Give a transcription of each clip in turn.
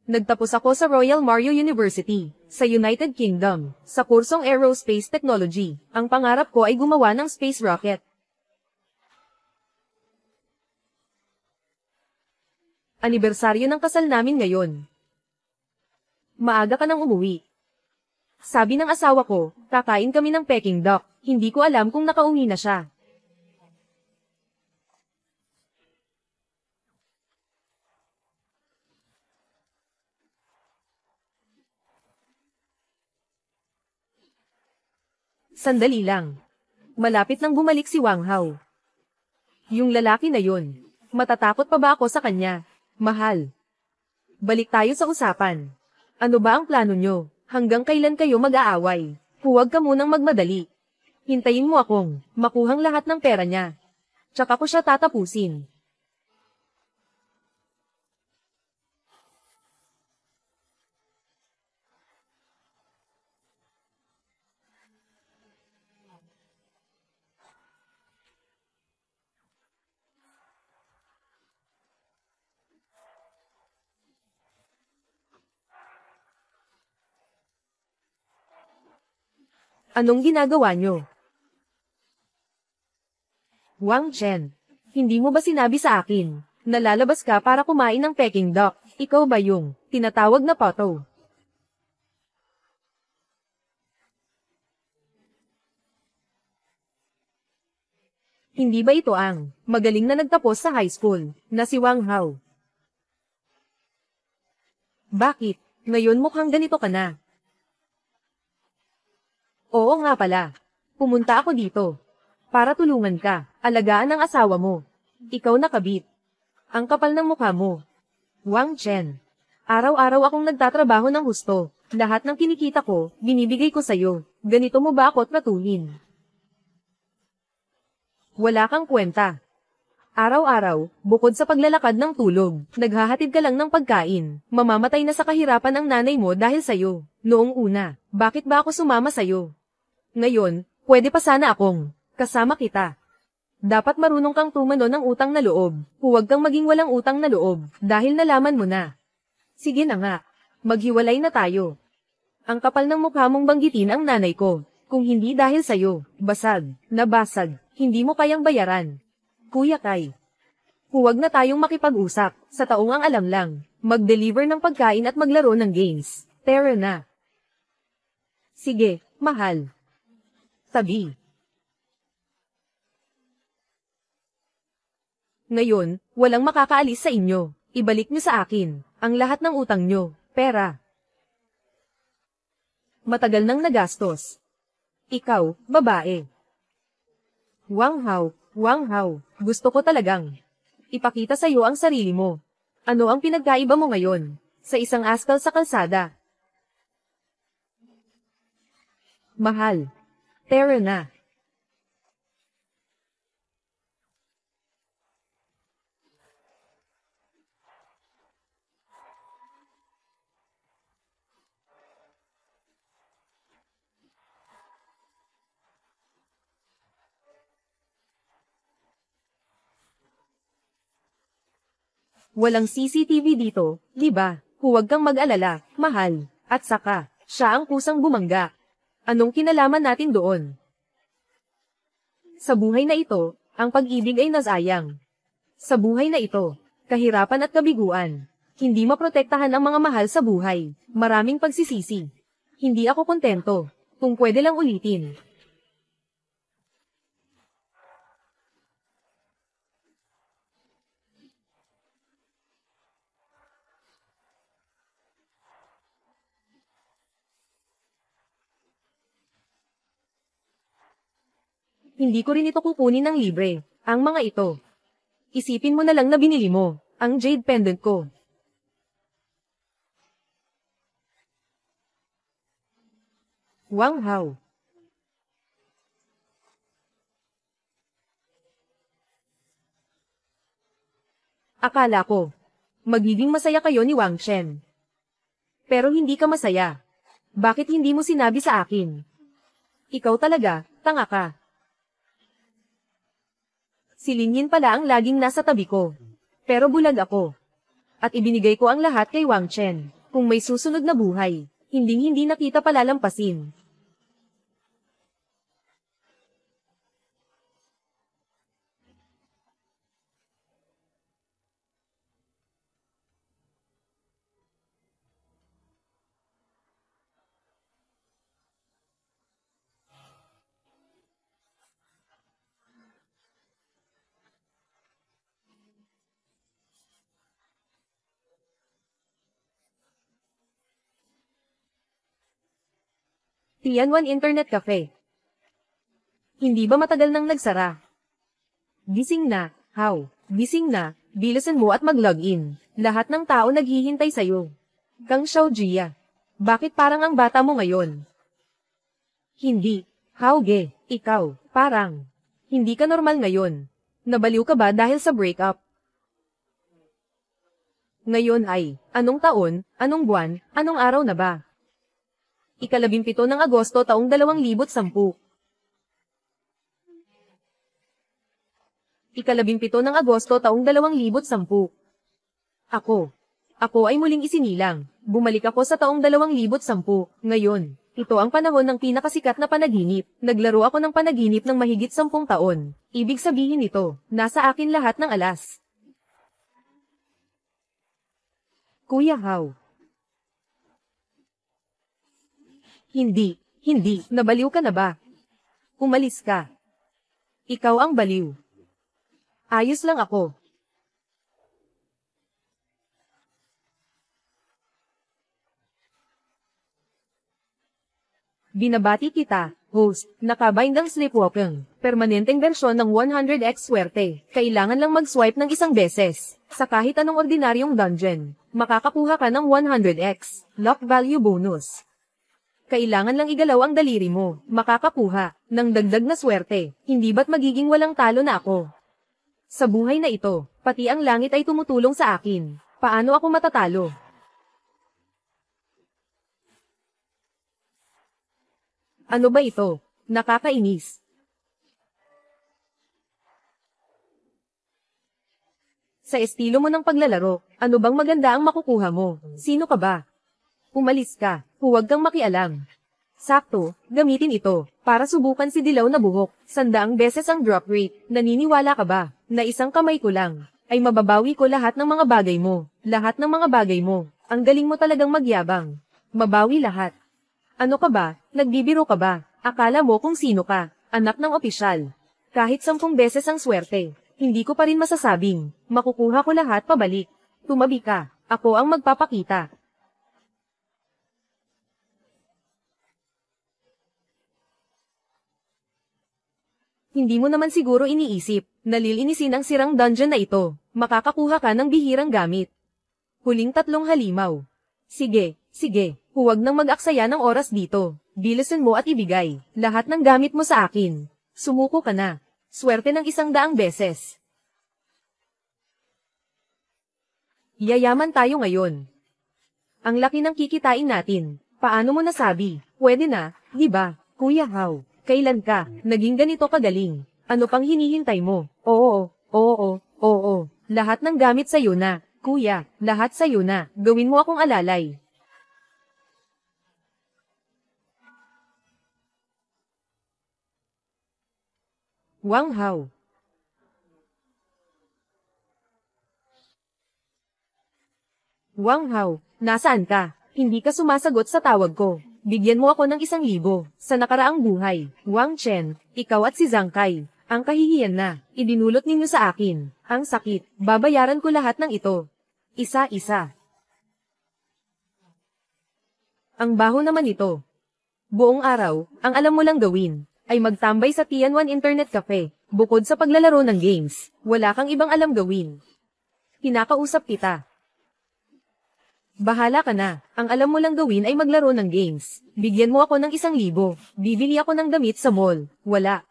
Nagtapos ako sa Royal Mario University, sa United Kingdom, sa kursong Aerospace Technology. Ang pangarap ko ay gumawa ng space rocket. Anibersaryo ng kasal namin ngayon. Maaga ka nang umuwi. Sabi ng asawa ko, kakain kami ng Peking duck. Hindi ko alam kung nakauwi na siya. Sandali lang. Malapit nang bumalik si Wang Hao. Yung lalaki na yun. Matatakot pa ba ako sa kanya? Mahal. Balik tayo sa usapan. Ano ba ang plano nyo? Hanggang kailan kayo mag-aaway? Huwag ka munang magmadali. Hintayin mo akong makuhang lahat ng pera niya. Tsaka ko siya tatapusin. Anong ginagawa nyo? Wang Chen, hindi mo ba sinabi sa akin na lalabas ka para kumain ng Peking duck? Ikaw ba yung tinatawag na pato? Hindi ba ito ang magaling na nagtapos sa high school na si Wang Hao? Bakit? Ngayon mukhang ganito ka na. Oo nga pala. Pumunta ako dito. Para tulungan ka, alagaan ang asawa mo. Ikaw nakabit. Ang kapal ng mukha mo. Wang Chen. Araw-araw akong nagtatrabaho ng husto. Lahat ng kinikita ko, binibigay ko sa'yo. Ganito mo ba ako tratuhin? Wala kang kwenta. Araw-araw, bukod sa paglalakad ng tulog, naghahatid ka lang ng pagkain. Mamamatay na sa kahirapan ang nanay mo dahil sa'yo. Noong una, bakit ba ako sumama sa'yo? Ngayon, pwede pa sana akong kasama kita. Dapat marunong kang tumano ng utang na loob. Huwag kang maging walang utang na loob, dahil nalaman mo na. Sige na nga, maghiwalay na tayo. Ang kapal ng mukha mong banggitin ang nanay ko. Kung hindi dahil sa'yo, basag, nabasag, hindi mo kayang bayaran. Kuya Kai, huwag na tayong makipag-usap, sa taong ang alam lang, mag-deliver ng pagkain at maglaro ng games. Tara na. Sige, mahal. Tabi. Ngayon, walang makakaalis sa inyo. Ibalik nyo sa akin ang lahat ng utang nyo, pera. Matagal nang nagastos. Ikaw, babae. Wang Hao, gusto ko talagang ipakita sa iyo ang sarili mo. Ano ang pinagkaiba mo ngayon sa isang askal sa kalsada? Mahal. Tara na. Walang CCTV dito, di ba? Huwag kang mag-alala, mahal. At saka, siya ang kusang bumangga. Anong kinalaman natin doon? Sa buhay na ito, ang pag-ibig ay nasayang. Sa buhay na ito, kahirapan at kabiguan. Hindi maprotektahan ang mga mahal sa buhay. Maraming pagsisisi. Hindi ako kontento. Kung pwede lang ulitin. Hindi ko rin ito kukunin ng libre. Ang mga ito. Isipin mo na lang na binili mo ang jade pendant ko. Wang Hao. Akala ko, magiging masaya kayo ni Wang Chen. Pero hindi ka masaya. Bakit hindi mo sinabi sa akin? Ikaw talaga, tanga ka. Si Linyin pala ang laging nasa tabi ko. Pero bulag ako. At ibinigay ko ang lahat kay Wang Chen. Kung may susunod na buhay, hindi na kita palalampasin. Tianwan Internet Cafe. Hindi ba matagal nang nagsara? Gising na, how? Gising na, bilisan mo at mag-login. Lahat ng tao naghihintay sa'yo. Kang Xiaojia. Bakit parang ang bata mo ngayon? Hindi. How ge, ikaw, parang. Hindi ka normal ngayon. Nabaliw ka ba dahil sa breakup? Ngayon ay, anong taon, anong buwan, anong araw na ba? Ika-17 ng Agosto taong 2010. Ika-17 ng Agosto taong 2010. Ako ay muling isinilang. Bumalik ako sa taong 2010. Ngayon, ito ang panahon ng pinakasikat na panaginip. Naglaro ako ng panaginip ng mahigit 10 taon. Ibig sabihin nito, nasa akin lahat ng alas. Kuya How. Hindi, nabaliw ka na ba? Umalis ka. Ikaw ang baliw. Ayos lang ako. Binabati kita, host, nakabindang sleepwalking, permanenteng bersyon ng 100x swerte. Kailangan lang mag-swipe ng isang beses. Sa kahit anong ordinaryong dungeon, makakakuha ka ng 100x, lock value bonus. Kailangan lang igalaw ang daliri mo, makakakuha ng dagdag na swerte. Hindi ba't magiging walang talo na ako? Sa buhay na ito, pati ang langit ay tumutulong sa akin. Paano ako matatalo? Ano ba ito? Nakakainis. Sa estilo mo ng paglalaro, ano bang maganda ang makukuha mo? Sino ka ba? Umalis ka, huwag kang makialam. Sakto, gamitin ito, para subukan si Dilaw na buhok. 100 beses ang drop rate, naniniwala ka ba, na isang kamay ko lang, ay mababawi ko lahat ng mga bagay mo. Lahat ng mga bagay mo, ang galing mo talagang magyabang. Mabawi lahat. Ano ka ba, nagbibiro ka ba? Akala mo kung sino ka, anak ng opisyal. Kahit 10 beses ang swerte, hindi ko pa rin masasabing, makukuha ko lahat pabalik. Tumabi ka, ako ang magpapakita. Hindi mo naman siguro iniisip, nalilinisin ang sirang dungeon na ito, makakakuha ka ng bihirang gamit. Huling 3 halimaw. Sige, huwag nang mag-aksaya ng oras dito, bilisan mo at ibigay, lahat ng gamit mo sa akin. Sumuko ka na, swerte ng 100 beses. Yayaman tayo ngayon. Ang laki ng kikitain natin, paano mo nasabi? Pwede na, di ba, Kuya How? Kailan ka naging ganito kagaling? Ano pang hinihintay mo? Oo. Lahat ng gamit sa'yo na, kuya. Lahat sa'yo na. Gawin mo akong alalay. Wang Hao. Wang Hao, nasaan ka? Hindi ka sumasagot sa tawag ko. Bigyan mo ako ng 1,000. Sa nakaraang buhay, Wang Chen, ikaw at si Zhang Kai, ang kahihiyan na, idinulot ninyo sa akin. Ang sakit, babayaran ko lahat ng ito. Isa-isa. Ang baho naman ito. Buong araw, ang alam mo lang gawin, ay magtambay sa Tianwan Internet Cafe. Bukod sa paglalaro ng games, wala kang ibang alam gawin. Kinakausap kita. Bahala ka na, ang alam mo lang gawin ay maglaro ng games. Bigyan mo ako ng 1,000. Bibili ako ng damit sa mall. Wala.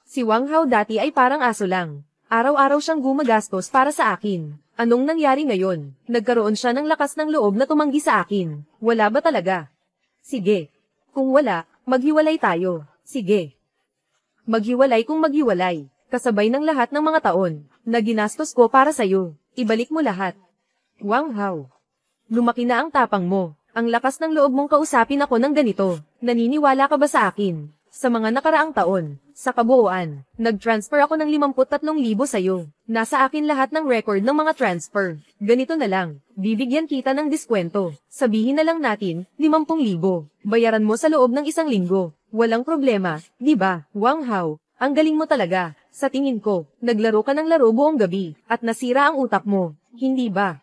Si Wang Hao dati ay parang aso lang. Araw-araw siyang gumagastos para sa akin. Anong nangyari ngayon? Nagkaroon siya ng lakas ng loob na tumanggi sa akin. Wala ba talaga? Sige. Kung wala, maghiwalay tayo. Sige. Maghiwalay kung maghiwalay. Kasabay ng lahat ng mga taon na ginastos ko para sa'yo. Ibalik mo lahat. Wang Hao. Lumaki na ang tapang mo. Ang lakas ng loob mong kausapin ako ng ganito. Naniniwala ka ba sa akin? Sa mga nakaraang taon, sa kabuuan, nag-transfer ako ng 53,000 sa'yo. Nasa akin lahat ng record ng mga transfer. Ganito na lang, bibigyan kita ng diskwento. Sabihin na lang natin, 50,000. Bayaran mo sa loob ng 1 linggo. Walang problema, di ba? Wang Hao, ang galing mo talaga. Sa tingin ko, naglaro ka ng laro buong gabi, at nasira ang utak mo. Hindi ba?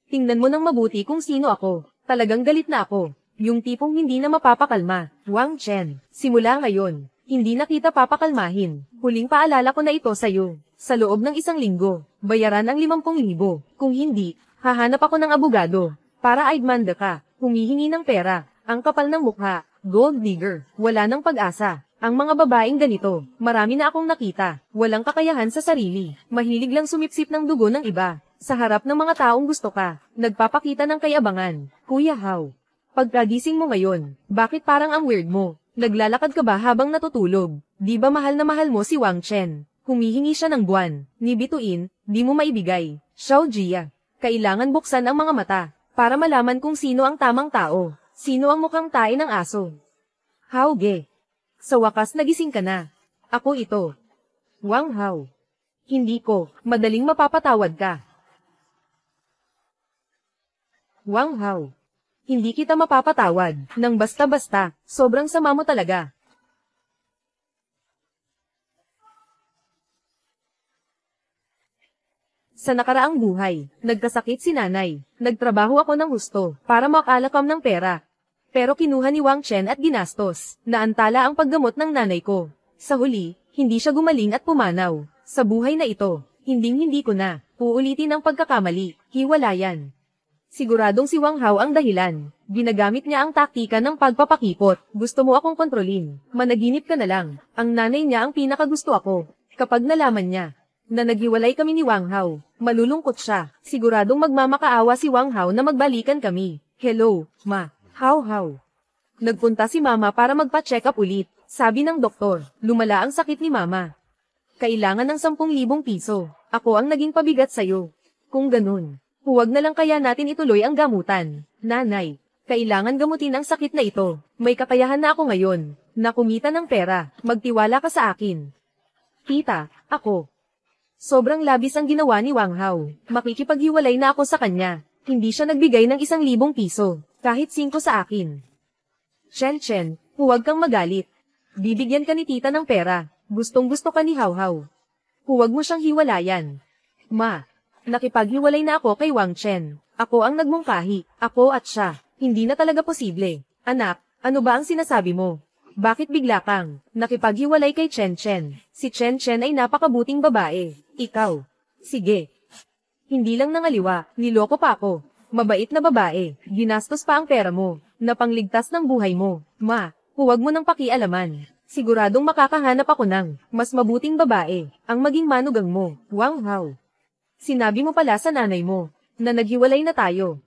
Tingnan mo ng mabuti kung sino ako. Talagang galit na ako. Yung tipong hindi na mapapakalma. Wang Chen, simula ngayon, hindi na kita papakalmahin. Huling paalala ko na ito sa'yo. Sa loob ng 1 linggo, bayaran ang 50,000. Kung hindi, hahanap ako ng abogado. Para aidmanda ka, humihingi ng pera. Ang kapal ng mukha, gold digger, wala ng pag-asa. Ang mga babaeng ganito, marami na akong nakita. Walang kakayahan sa sarili. Mahilig lang sumipsip ng dugo ng iba. Sa harap ng mga taong gusto ka, nagpapakita ng kayabangan. Kuya Hao, pagkagising mo ngayon, bakit parang ang weird mo? Naglalakad ka ba habang natutulog? Di ba mahal na mahal mo si Wang Chen? Humihingi siya ng buwan, ni bituin, di mo maibigay. Xiao Jia, kailangan buksan ang mga mata, para malaman kung sino ang tamang tao. Sino ang mukhang tae ng aso? Hao Ge, sa wakas nagising ka na. Ako ito. Wang Hao. Hindi ko, madaling mapapatawad ka. Wang Hao. Hindi kita mapapatawad, nang basta-basta, sobrang sama mo talaga. Sa nakaraang buhay, nagkasakit si nanay, nagtrabaho ako ng gusto, para makalakam ng pera. Pero kinuha ni Wang Chen at ginastos, naantala ang paggamot ng nanay ko. Sa huli, hindi siya gumaling at pumanaw. Sa buhay na ito, hindi ko na, uulitin ang pagkakamali, hiwalayan. Siguradong si Wang Hao ang dahilan. Ginagamit niya ang taktika ng pagpapakipot. Gusto mo akong kontrolin. Managinip ka na lang. Ang nanay niya ang pinakagusto ako. Kapag nalaman niya na naghiwalay kami ni Wang Hao, malulungkot siya. Siguradong magmamakaawa si Wang Hao na magbalikan kami. Hello, Ma. Hao Hao. Nagpunta si Mama para magpa-check up ulit. Sabi ng doktor, lumala ang sakit ni Mama. Kailangan ng 10,000 piso. Ako ang naging pabigat sa'yo. Kung ganun, huwag na lang kaya natin ituloy ang gamutan. Nanay, kailangan gamutin ang sakit na ito. May kakayahan na ako ngayon, na kumita ng pera. Magtiwala ka sa akin. Tita, ako. Sobrang labis ang ginawa ni Wang Hao. Makikipaghiwalay na ako sa kanya. Hindi siya nagbigay ng 1,000 piso. Kahit 5 sa akin. Chen, huwag kang magalit. Bibigyan ka ni tita ng pera. Gustong-gusto ka ni Hao Hao. Huwag mo siyang hiwalayan. Ma. Nakipaghiwalay na ako kay Wang Chen. Ako ang nagmungkahi. Ako at siya. Hindi na talaga posible. Anak, ano ba ang sinasabi mo? Bakit bigla kang nakipaghiwalay kay Chen? Si Chen ay napakabuting babae. Ikaw. Sige. Hindi lang nangaliwa, niloko pa ako. Mabait na babae. Ginastos pa ang pera mo. Na pangligtas ng buhay mo. Ma, huwag mo nang pakialaman. Siguradong makakahanap ako ng mas mabuting babae. Ang maging manugang mo. Wang Hao. Sinabi mo pala sa nanay mo, na naghiwalay na tayo.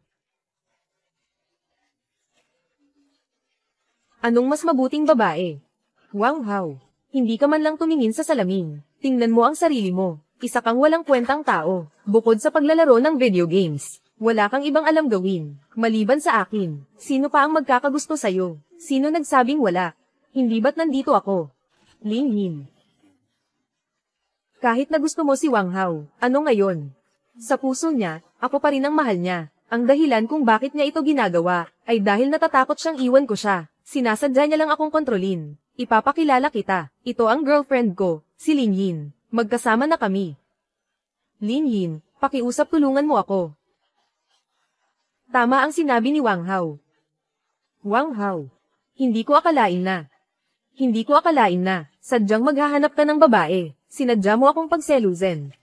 Anong mas mabuting babae? Wang Hao, hindi ka man lang tumingin sa salamin. Tingnan mo ang sarili mo. Isa kang walang kwentang tao. Bukod sa paglalaro ng video games, wala kang ibang alam gawin. Maliban sa akin, sino pa ang magkakagusto sa'yo? Sino nagsabing wala? Hindi ba't nandito ako? Lin Yin. Kahit na gusto mo si Wang Hao, ano ngayon? Sa puso niya, ako pa rin ang mahal niya. Ang dahilan kung bakit niya ito ginagawa, ay dahil natatakot siyang iwan ko siya. Sinasadya niya lang akong kontrolin. Ipapakilala kita. Ito ang girlfriend ko, si Lin Yin. Magkasama na kami. Lin Yin, pakiusap tulungan mo ako. Tama ang sinabi ni Wang Hao. Wang Hao, hindi ko akalain na. Sadyang maghahanap ka ng babae. Sinadya mo akong pagseluzen.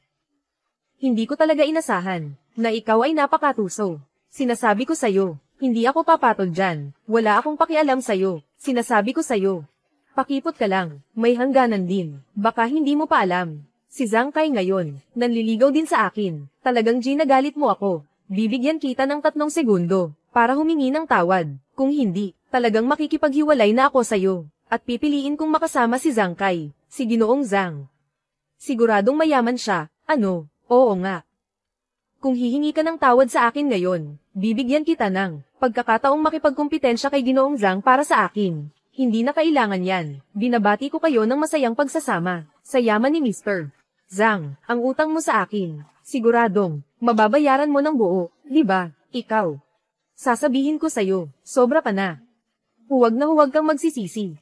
Hindi ko talaga inasahan, na ikaw ay napakatuso. Sinasabi ko sa'yo, hindi ako papatol dyan. Wala akong pakialam sa'yo. Sinasabi ko sa'yo. Pakipot ka lang, may hangganan din. Baka hindi mo pa alam. Si Zhang Kai ngayon, nanliligaw din sa akin. Talagang ginagalit mo ako. Bibigyan kita ng 3 segundo, para humingi ng tawad. Kung hindi, talagang makikipaghiwalay na ako sa'yo. At pipiliin kong makasama si Zhang Kai, si Ginoong Zhang. Siguradong mayaman siya, ano? Oo nga. Kung hihingi ka ng tawad sa akin ngayon, bibigyan kita ng pagkakataong makipagkumpetensya kay Ginoong Zhang para sa akin. Hindi na kailangan yan. Binabati ko kayo ng masayang pagsasama. Sa yaman ni Mr. Zhang, ang utang mo sa akin, siguradong, mababayaran mo ng buo, di ba? Ikaw. Sasabihin ko sa'yo, sobra ka na. Huwag na huwag kang magsisisi.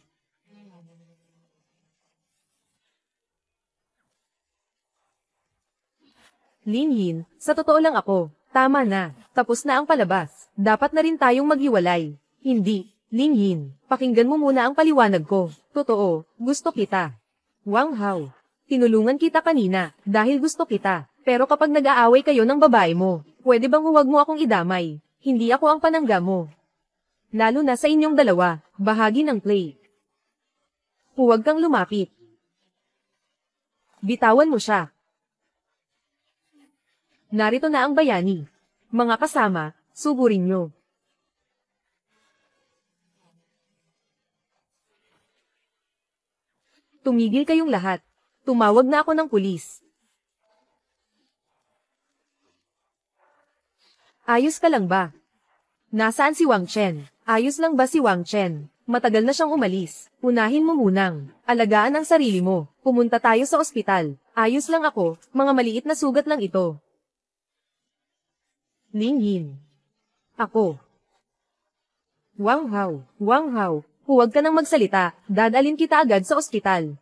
Lin Yin, sa totoo lang ako, tama na, tapos na ang palabas, dapat na rin tayong maghiwalay. Hindi, Lin Yin, pakinggan mo muna ang paliwanag ko, totoo, gusto kita. Wang Hao, tinulungan kita kanina, dahil gusto kita, pero kapag nag-aaway kayo ng babae mo, pwede bang huwag mo akong idamay, hindi ako ang panangga mo. Lalo na sa inyong dalawa, bahagi ng play. Huwag kang lumapit. Bitawan mo siya. Narito na ang bayani. Mga kasama, sugurin nyo. Tumigil kayong lahat. Tumawag na ako ng pulis. Ayos ka lang ba? Nasaan si Wang Chen? Ayos lang ba si Wang Chen? Matagal na siyang umalis. Unahin mo munang alagaan ang sarili mo. Pumunta tayo sa ospital. Ayos lang ako, mga maliit na sugat lang ito. Lin Yin. Ako. Wang Hao, huwag ka nang magsalita, dadalhin kita agad sa ospital.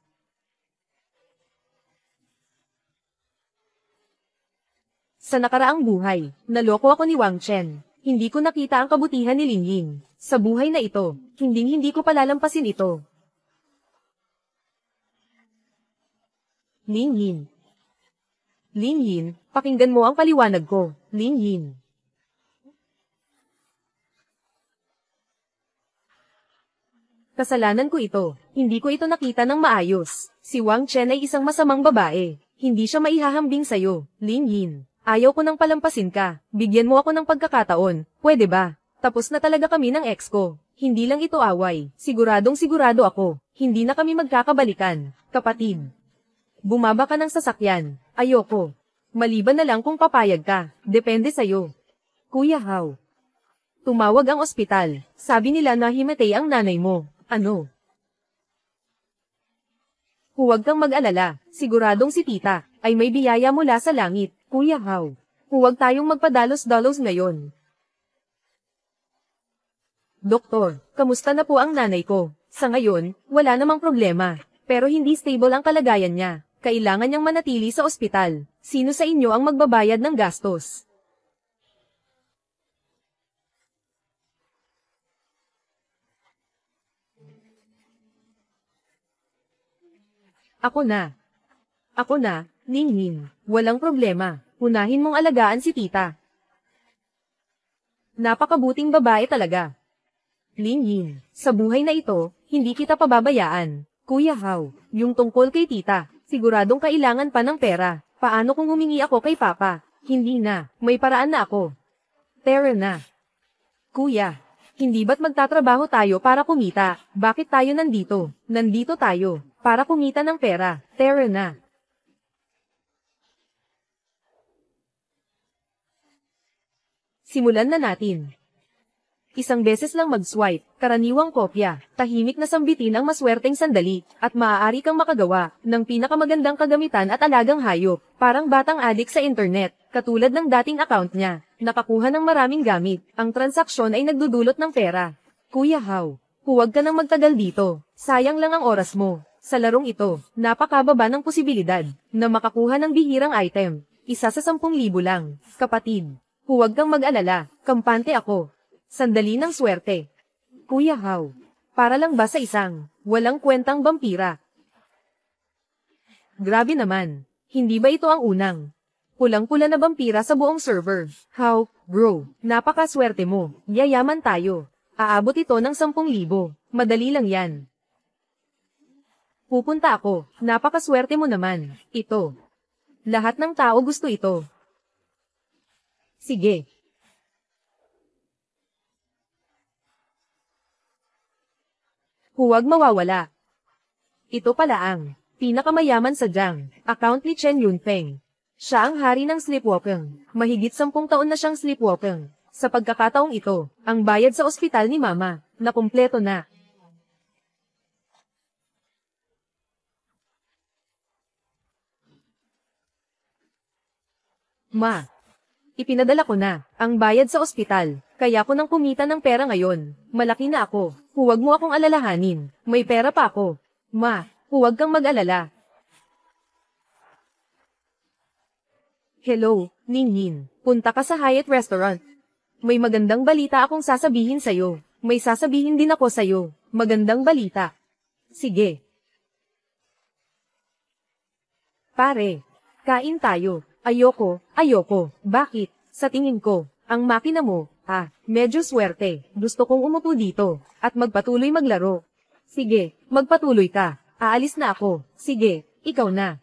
Sa nakaraang buhay, naloko ako ni Wang Chen. Hindi ko nakita ang kabutihan ni Lin Yin. Sa buhay na ito, hindi ko palalampasin ito. Lin Yin. Lin Yin, pakinggan mo ang paliwanag ko, Lin Yin. Kasalanan ko ito, hindi ko ito nakita ng maayos. Si Wang Chen ay isang masamang babae. Hindi siya maihahambing sa'yo, Lin Yin. Ayaw ko nang palampasin ka, bigyan mo ako ng pagkakataon, pwede ba? Tapos na talaga kami ng ex ko. Hindi lang ito away, siguradong sigurado ako, hindi na kami magkakabalikan, kapatid. Bumaba ka ng sasakyan, ayoko. Maliban na lang kung papayag ka, depende sa'yo. Kuya Hao. Tumawag ang ospital, sabi nila na himatay ang nanay mo, ano? Huwag kang mag-alala, siguradong si tita, ay may biyaya mula sa langit, Kuya Hao. Huwag tayong magpadalos-dalos ngayon. Doktor, kamusta na po ang nanay ko? Sa ngayon, wala namang problema, pero hindi stable ang kalagayan niya. Kailangan niyang manatili sa ospital. Sino sa inyo ang magbabayad ng gastos? Ako na. Ako na, Lin Yin. Walang problema. Unahin mong alagaan si tita. Napakabuting babae talaga. Lin Yin, sa buhay na ito, hindi kita pababayaan. Kuya Hao, yung tungkol kay tita, siguradong kailangan pa ng pera. Paano kung humingi ako kay Papa? Hindi na, may paraan na ako. Tara na. Kuya, hindi ba't magtatrabaho tayo para kumita? Bakit tayo nandito? Nandito tayo, para kumita ng pera. Tara na. Simulan na natin. Isang beses lang mag-swipe, karaniwang kopya, tahimik na sambitin ang maswerteng sandali, at maaari kang makagawa ng pinakamagandang kagamitan at alagang hayop, parang batang adik sa internet, katulad ng dating account niya, nakakuha ng maraming gamit, ang transaksyon ay nagdudulot ng pera. Kuya Hao, huwag ka nang magtagal dito, sayang lang ang oras mo. Sa larong ito, napakababa ng posibilidad na makakuha ng bihirang item, isa sa 10,000 lang, kapatid. Huwag kang mag-alala, kampante ako. Sandali ng swerte. Kuya Hao, para lang ba sa isang walang kwentang vampira? Grabe naman, hindi ba ito ang unang pulang-pula na vampira sa buong server? Hao, bro, napakaswerte mo, yayaman tayo. Aabot ito ng 10,000, madali lang yan. Pupunta ako, napakaswerte mo naman, ito. Lahat ng tao gusto ito. Sige. Huwag mawawala. Ito pala ang pinakamayaman sa Jiang, account ni Chen Yunfeng. Siya ang hari ng sleepwalking. Mahigit 10 taon na siyang sleepwalking. Sa pagkakataong ito, ang bayad sa ospital ni Mama, na kumpleto na. Ma, ipinadala ko na ang bayad sa ospital, kaya ko nang kumita ng pera ngayon. Malaki na ako. Huwag mo akong alalahanin. May pera pa ako. Ma, huwag kang mag-alala. Hello, Ningnin. Punta ka sa Hyatt Restaurant. May magandang balita akong sasabihin sa'yo. May sasabihin din ako sa'yo. Magandang balita. Sige. Pare, kain tayo. Ayoko. Bakit? Sa tingin ko, ang makina mo, medyo swerte. Gusto kong umupo dito, at magpatuloy maglaro. Sige, magpatuloy ka. Aalis na ako. Sige, ikaw na.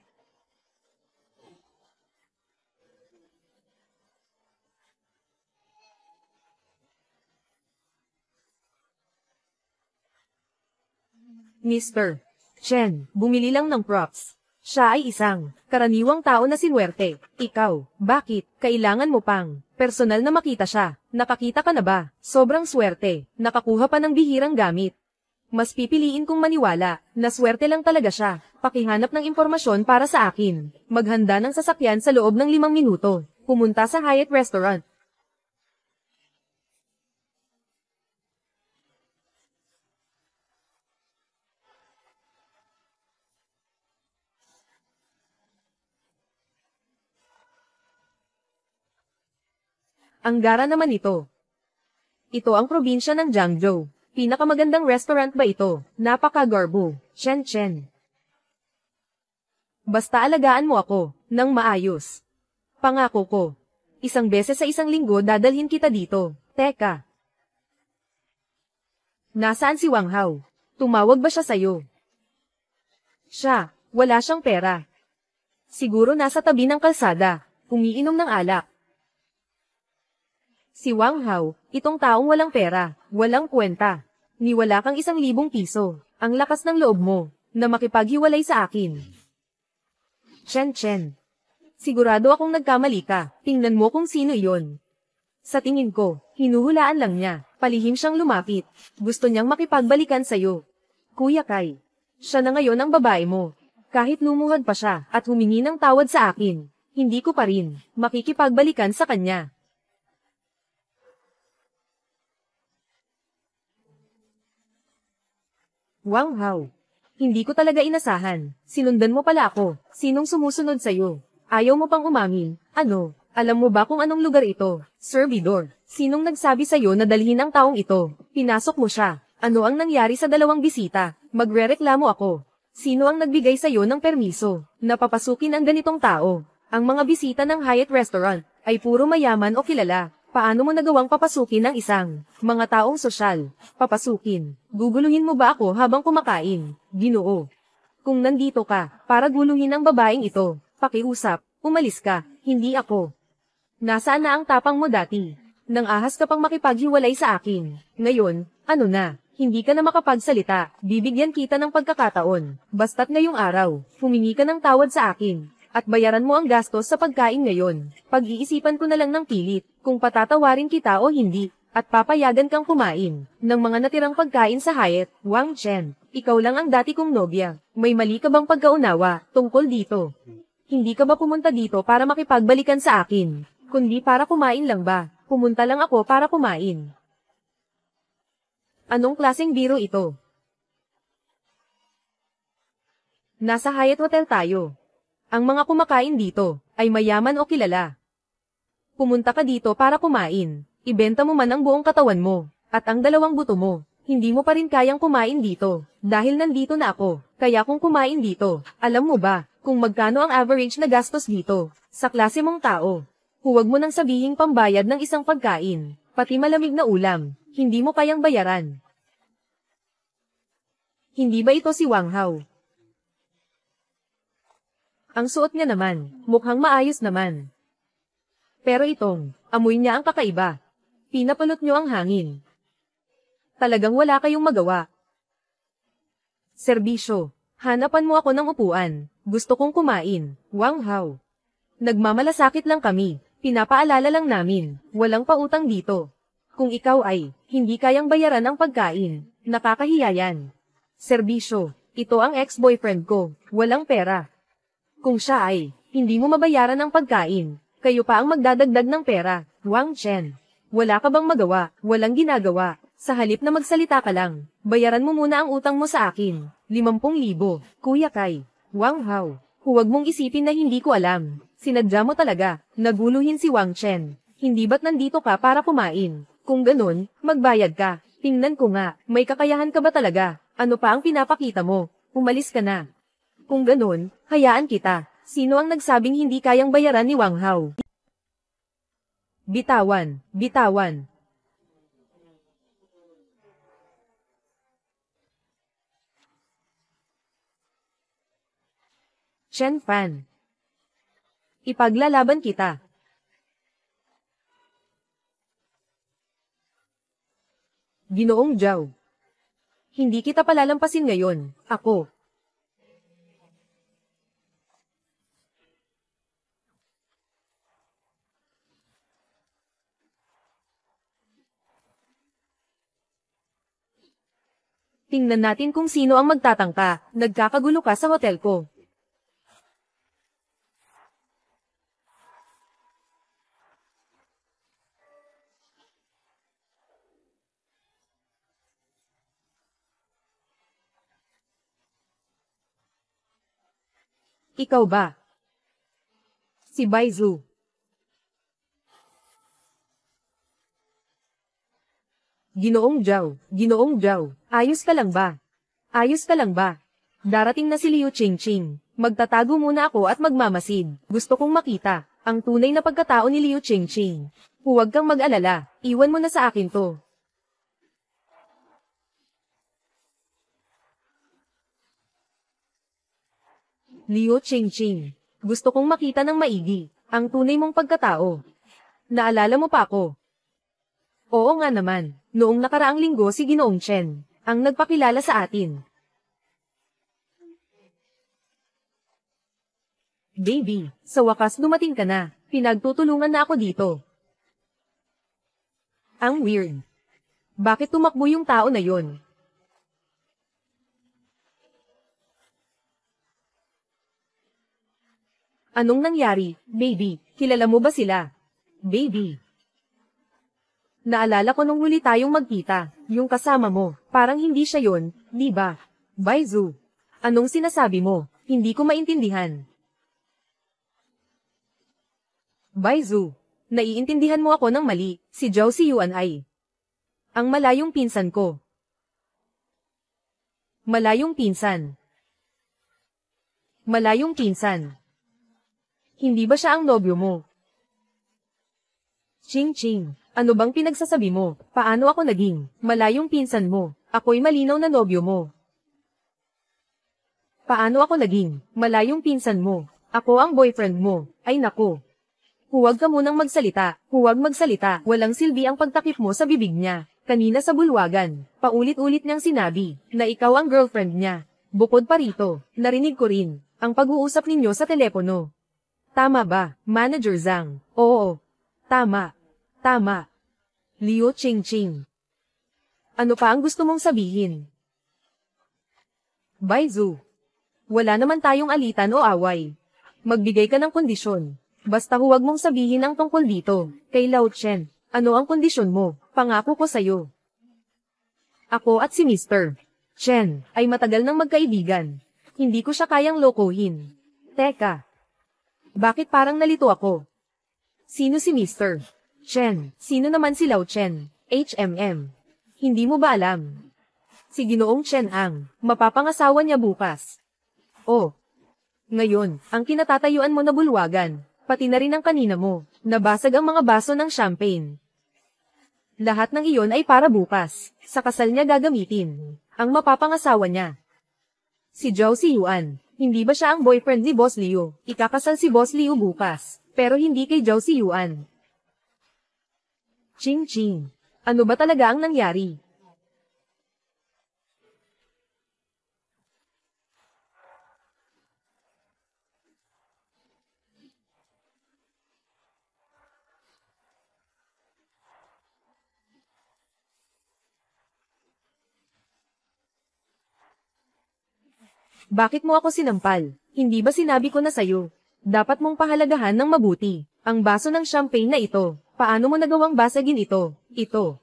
Mr. Chen, bumili lang ng props. Siya ay isang karaniwang tao na sinuwerte. Ikaw, bakit? Kailangan mo pang personal na makita siya. Nakakita ka na ba? Sobrang swerte. Nakakuha pa ng bihirang gamit. Mas pipiliin kong maniwala na swerte lang talaga siya. Pakihanap ng impormasyon para sa akin. Maghanda ng sasakyan sa loob ng 5 minuto. Pumunta sa Hyatt Restaurant. Ang gara naman ito. Ito ang probinsya ng Jiangzhou. Pinakamagandang restaurant ba ito? Napaka-garbo. Chen. Basta alagaan mo ako, ng maayos. Pangako ko. 1 beses sa 1 linggo dadalhin kita dito. Teka. Nasaan si Wang Hao? Tumawag ba siya sa'yo? Siya, wala siyang pera. Siguro nasa tabi ng kalsada, umiinom ng alak. Si Wang Hao, itong taong walang pera, walang kwenta. Niwala kang 1,000 piso. Ang lakas ng loob mo, na makipaghiwalay sa akin. Chen. Sigurado akong nagkamali ka. Tingnan mo kung sino iyon. Sa tingin ko, hinuhulaan lang niya. Palihim siyang lumapit. Gusto niyang makipagbalikan sa'yo. Kuya Kai, siya na ngayon ang babae mo. Kahit lumuhod pa siya at humingi ng tawad sa akin, hindi ko pa rin makikipagbalikan sa kanya. Wang Hao. Hindi ko talaga inasahan. Sinundan mo pala ako. Sinong sumusunod sa'yo? Ayaw mo pang umamin. Ano? Alam mo ba kung anong lugar ito? Servidor. Sinong nagsabi sa'yo na dalhin ang taong ito? Pinasok mo siya. Ano ang nangyari sa 2 bisita? Magrereklamo ako. Sino ang nagbigay sa'yo ng permiso? Napapasukin ang ganitong tao. Ang mga bisita ng Hyatt Restaurant ay puro mayaman o kilala. Paano mo nagawang papasukin ng isang mga taong sosyal? Papasukin. Guguluhin mo ba ako habang kumakain? Ginoo. Kung nandito ka, para guluhin ang babaeng ito, pakiusap, umalis ka, hindi ako. Nasaan na ang tapang mo dati? Nang ahas ka pang makipaghiwalay sa akin. Ngayon, ano na? Hindi ka na makapagsalita, bibigyan kita ng pagkakataon. Basta't ngayong araw, humingi ka ng tawad sa akin. At bayaran mo ang gastos sa pagkain ngayon. Pag-iisipan ko na lang ng pilit, kung patatawarin kita o hindi, at papayagan kang kumain ng mga natirang pagkain sa Hyatt. Wang Chen, ikaw lang ang dati kong nobya. May mali ka bang pagkaunawa tungkol dito? Hindi ka ba pumunta dito para makipagbalikan sa akin? Kundi para kumain lang ba? Pumunta lang ako para kumain. Anong klaseng biro ito? Nasa Hyatt Hotel tayo. Ang mga kumakain dito ay mayaman o kilala. Pumunta ka dito para kumain. Ibenta mo man ang buong katawan mo at ang 2 buto mo. Hindi mo pa rin kayang kumain dito dahil nandito na ako. Kaya kung kumain dito, alam mo ba kung magkano ang average na gastos dito sa klase mong tao? Huwag mo nang sabihing pambayad ng isang pagkain, pati malamig na ulam, hindi mo kayang bayaran. Hindi ba ito si Wang Hao? Ang suot niya naman, mukhang maayos naman. Pero itong, amoy niya ang kakaiba. Pinapalot niyo ang hangin. Talagang wala kayong magawa. Serbisyo, hanapan mo ako ng upuan. Gusto kong kumain. Wang Hao. Nagmamalasakit lang kami. Pinapaalala lang namin, walang pautang dito. Kung ikaw ay, hindi kayang bayaran ang pagkain, nakakahiya yan. Serbisyo, ito ang ex-boyfriend ko, walang pera. Kung siya ay, hindi mo mabayaran ang pagkain, kayo pa ang magdadagdag ng pera, Wang Chen. Wala ka bang magawa, walang ginagawa, sa halip na magsalita ka lang, bayaran mo muna ang utang mo sa akin, 50,000, Kuya Kai. Wang Hao, huwag mong isipin na hindi ko alam. Sinadya mo talaga, naguluhin si Wang Chen. Hindi ba't nandito ka para kumain? Kung ganun, magbayad ka. Tingnan ko nga, may kakayahan ka ba talaga? Ano pa ang pinapakita mo? Umalis ka na. Kung ganun, hayaan kita. Sino ang nagsabing hindi kayang bayaran ni Wang Hao? Bitawan, bitawan. Chen Fan. Ipaglalaban kita. Ginoong Zhao. Hindi kita palalampasin ngayon, ako. Tingnan natin kung sino ang magtatangka, nagkakagulo ka sa hotel ko. Ikaw ba? Si Baizu. Ginoong Zhao, ayos ka lang ba? Ayos ka lang ba? Darating na si Liu Qingqing. Magtatago muna ako at magmamasid. Gusto kong makita ang tunay na pagkatao ni Liu Qingqing. Huwag kang mag-alala, iwan mo na sa akin to. Liu Qingqing, gusto kong makita ng maigi ang tunay mong pagkatao. Naalala mo pa ako? Oo nga naman, noong nakaraang linggo si Ginoong Chen ang nagpakilala sa atin. Baby, sa wakas dumating ka na. Pinagtutulungan na ako dito. Ang weird. Bakit tumakbo yung tao na yon? Anong nangyari, baby? Kilala mo ba sila? Baby. Naalala ko nung huli tayong magkita, yung kasama mo, parang hindi siya yon, di ba? Baizu. Anong sinasabi mo? Hindi ko maintindihan. Baizu, naiintindihan mo ako ng mali, si Zhao Siyuan ay ang malayong pinsan ko. Malayong pinsan. Malayong pinsan. Hindi ba siya ang nobyo mo? Ching, ano bang pinagsasabi mo? Paano ako naging malayong pinsan mo? Ako'y malinaw na nobyo mo. Paano ako naging malayong pinsan mo? Ako ang boyfriend mo. Ay nako. Huwag ka munang magsalita, huwag magsalita. Walang silbi ang pagtakip mo sa bibig niya. Kanina sa bulwagan, paulit-ulit niyang sinabi na ikaw ang girlfriend niya. Bukod pa rito, narinig ko rin ang pag-uusap ninyo sa telepono. Tama ba, Manager Zhang? Oo. Tama. Tama. Liu Qingqing. Ano pa ang gusto mong sabihin? Baizu. Wala naman tayong alitan o away. Magbigay ka ng kondisyon. Basta huwag mong sabihin ang tungkol dito, kay Lao Chen. Ano ang kondisyon mo? Pangako ko sa'yo. Ako at si Mr. Chen ay matagal nang magkaibigan. Hindi ko siya kayang lokohin. Teka. Bakit parang nalito ako? Sino si Mr. Chen? Sino naman si Lao Chen? HMM. Hindi mo ba alam? Si Ginoong Chen ang mapapangasawa niya bukas. Oh. Ngayon, ang kinatatayuan mo na bulwagan. Pati na rin ang kanina mo, nabasag ang mga baso ng champagne. Lahat ng iyon ay para bukas, sa kasal niya gagamitin, ang mapapangasawa niya. Si Zhao Siyuan, hindi ba siya ang boyfriend ni Boss Liu? Ikakasal si Boss Liu bukas, pero hindi kay Zhao Siyuan. Ching, ano ba talaga ang nangyari? Bakit mo ako sinampal? Hindi ba sinabi ko na sa'yo? Dapat mong pahalagahan ng mabuti. Ang baso ng champagne na ito. Paano mo nagawang basagin ito? Ito.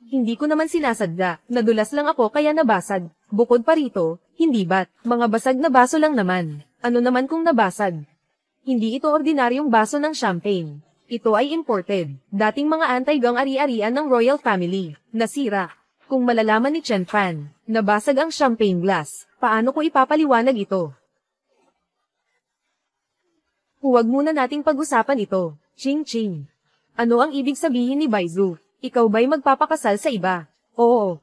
Hindi ko naman sinasadya. Nadulas lang ako kaya nabasag. Bukod pa rito, hindi ba't? Mga basag na baso lang naman. Ano naman kung nabasag? Hindi ito ordinaryong baso ng champagne. Ito ay imported. Dating mga anti-gang ari-arian ng royal family. Nasira. Kung malalaman ni Chen Fan, nabasag ang champagne glass, paano ko ipapaliwanag ito? Huwag muna nating pag-usapan ito. Ching Ching. Ano ang ibig sabihin ni Baizu? Ikaw ba'y magpapakasal sa iba? Oo.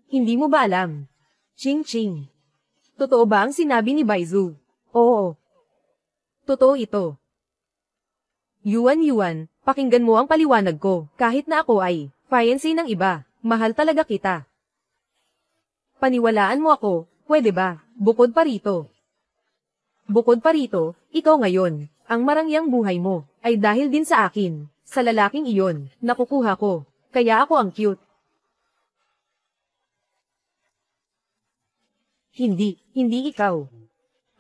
Hindi mo ba alam? Ching Ching. Totoo ba ang sinabi ni Baizu? Oo. Totoo ito. Yuan, pakinggan mo ang paliwanag ko. Kahit na ako ay fiancé ng iba, mahal talaga kita. Paniwalaan mo ako, pwede ba? Bukod pa rito, ikaw ngayon, ang marangyang buhay mo, ay dahil din sa akin, sa lalaking iyon, nakukuha ko, kaya ako ang cute. Hindi ikaw.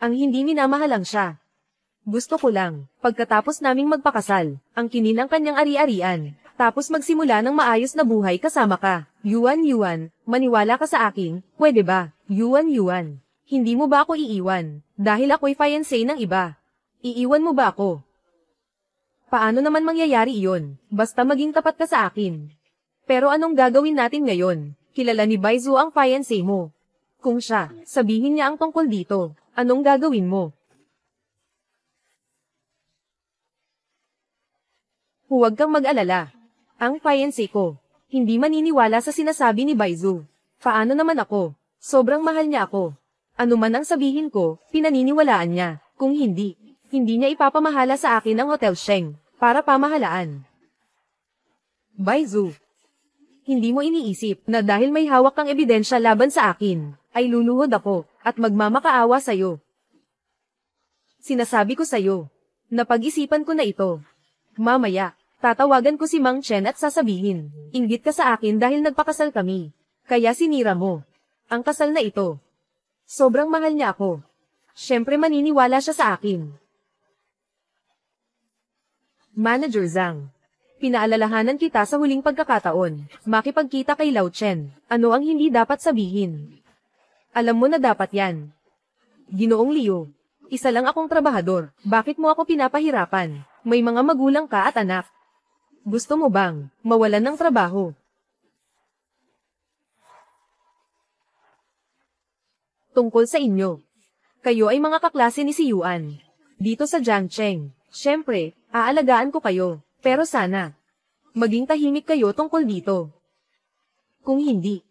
Ang hindi minamahalang siya. Gusto ko lang, pagkatapos naming magpakasal, ang kinin ang kanyang ari-arian, tapos magsimula ng maayos na buhay kasama ka. Yuan, maniwala ka sa akin, pwede ba? Yuan, hindi mo ba ako iiwan, dahil ako'y fiancé ng iba? Iiwan mo ba ako? Paano naman mangyayari iyon, basta maging tapat ka sa akin? Pero anong gagawin natin ngayon? Kilala ni Baizu ang fiancé mo. Kung siya, sabihin niya ang tungkol dito, anong gagawin mo? Huwag kang mag-alala. Ang fiancé ko, hindi maniniwala sa sinasabi ni Baizu. Paano naman ako? Sobrang mahal niya ako. Ano man ang sabihin ko, pinaniniwalaan niya. Kung hindi niya ipapamahala sa akin ang Hotel Sheng, para pamahalaan. Baizu, hindi mo iniisip na dahil may hawak kang ebidensya laban sa akin, ay luluhod ako, at magmamakaawa sa'yo. Sinasabi ko sa'yo, napag-isipan ko na ito. Mamaya, tatawagan ko si Mang Chen at sasabihin, inggit ka sa akin dahil nagpakasal kami. Kaya sinira mo ang kasal na ito. Sobrang mahal niya ako. Siyempre maniniwala siya sa akin. Manager Zhang, pinaalalahanan kita sa huling pagkakataon, makipagkita kay Lao Chen, ano ang hindi dapat sabihin. Alam mo na dapat yan. Ginoong Liu, isa lang akong trabahador, bakit mo ako pinapahirapan? May mga magulang ka at anak. Gusto mo bang mawalan ng trabaho? Tungkol sa inyo. Kayo ay mga kaklase ni si Yuan. Dito sa Jiangcheng. Siyempre, aalagaan ko kayo. Pero sana, maging tahimik kayo tungkol dito. Kung hindi,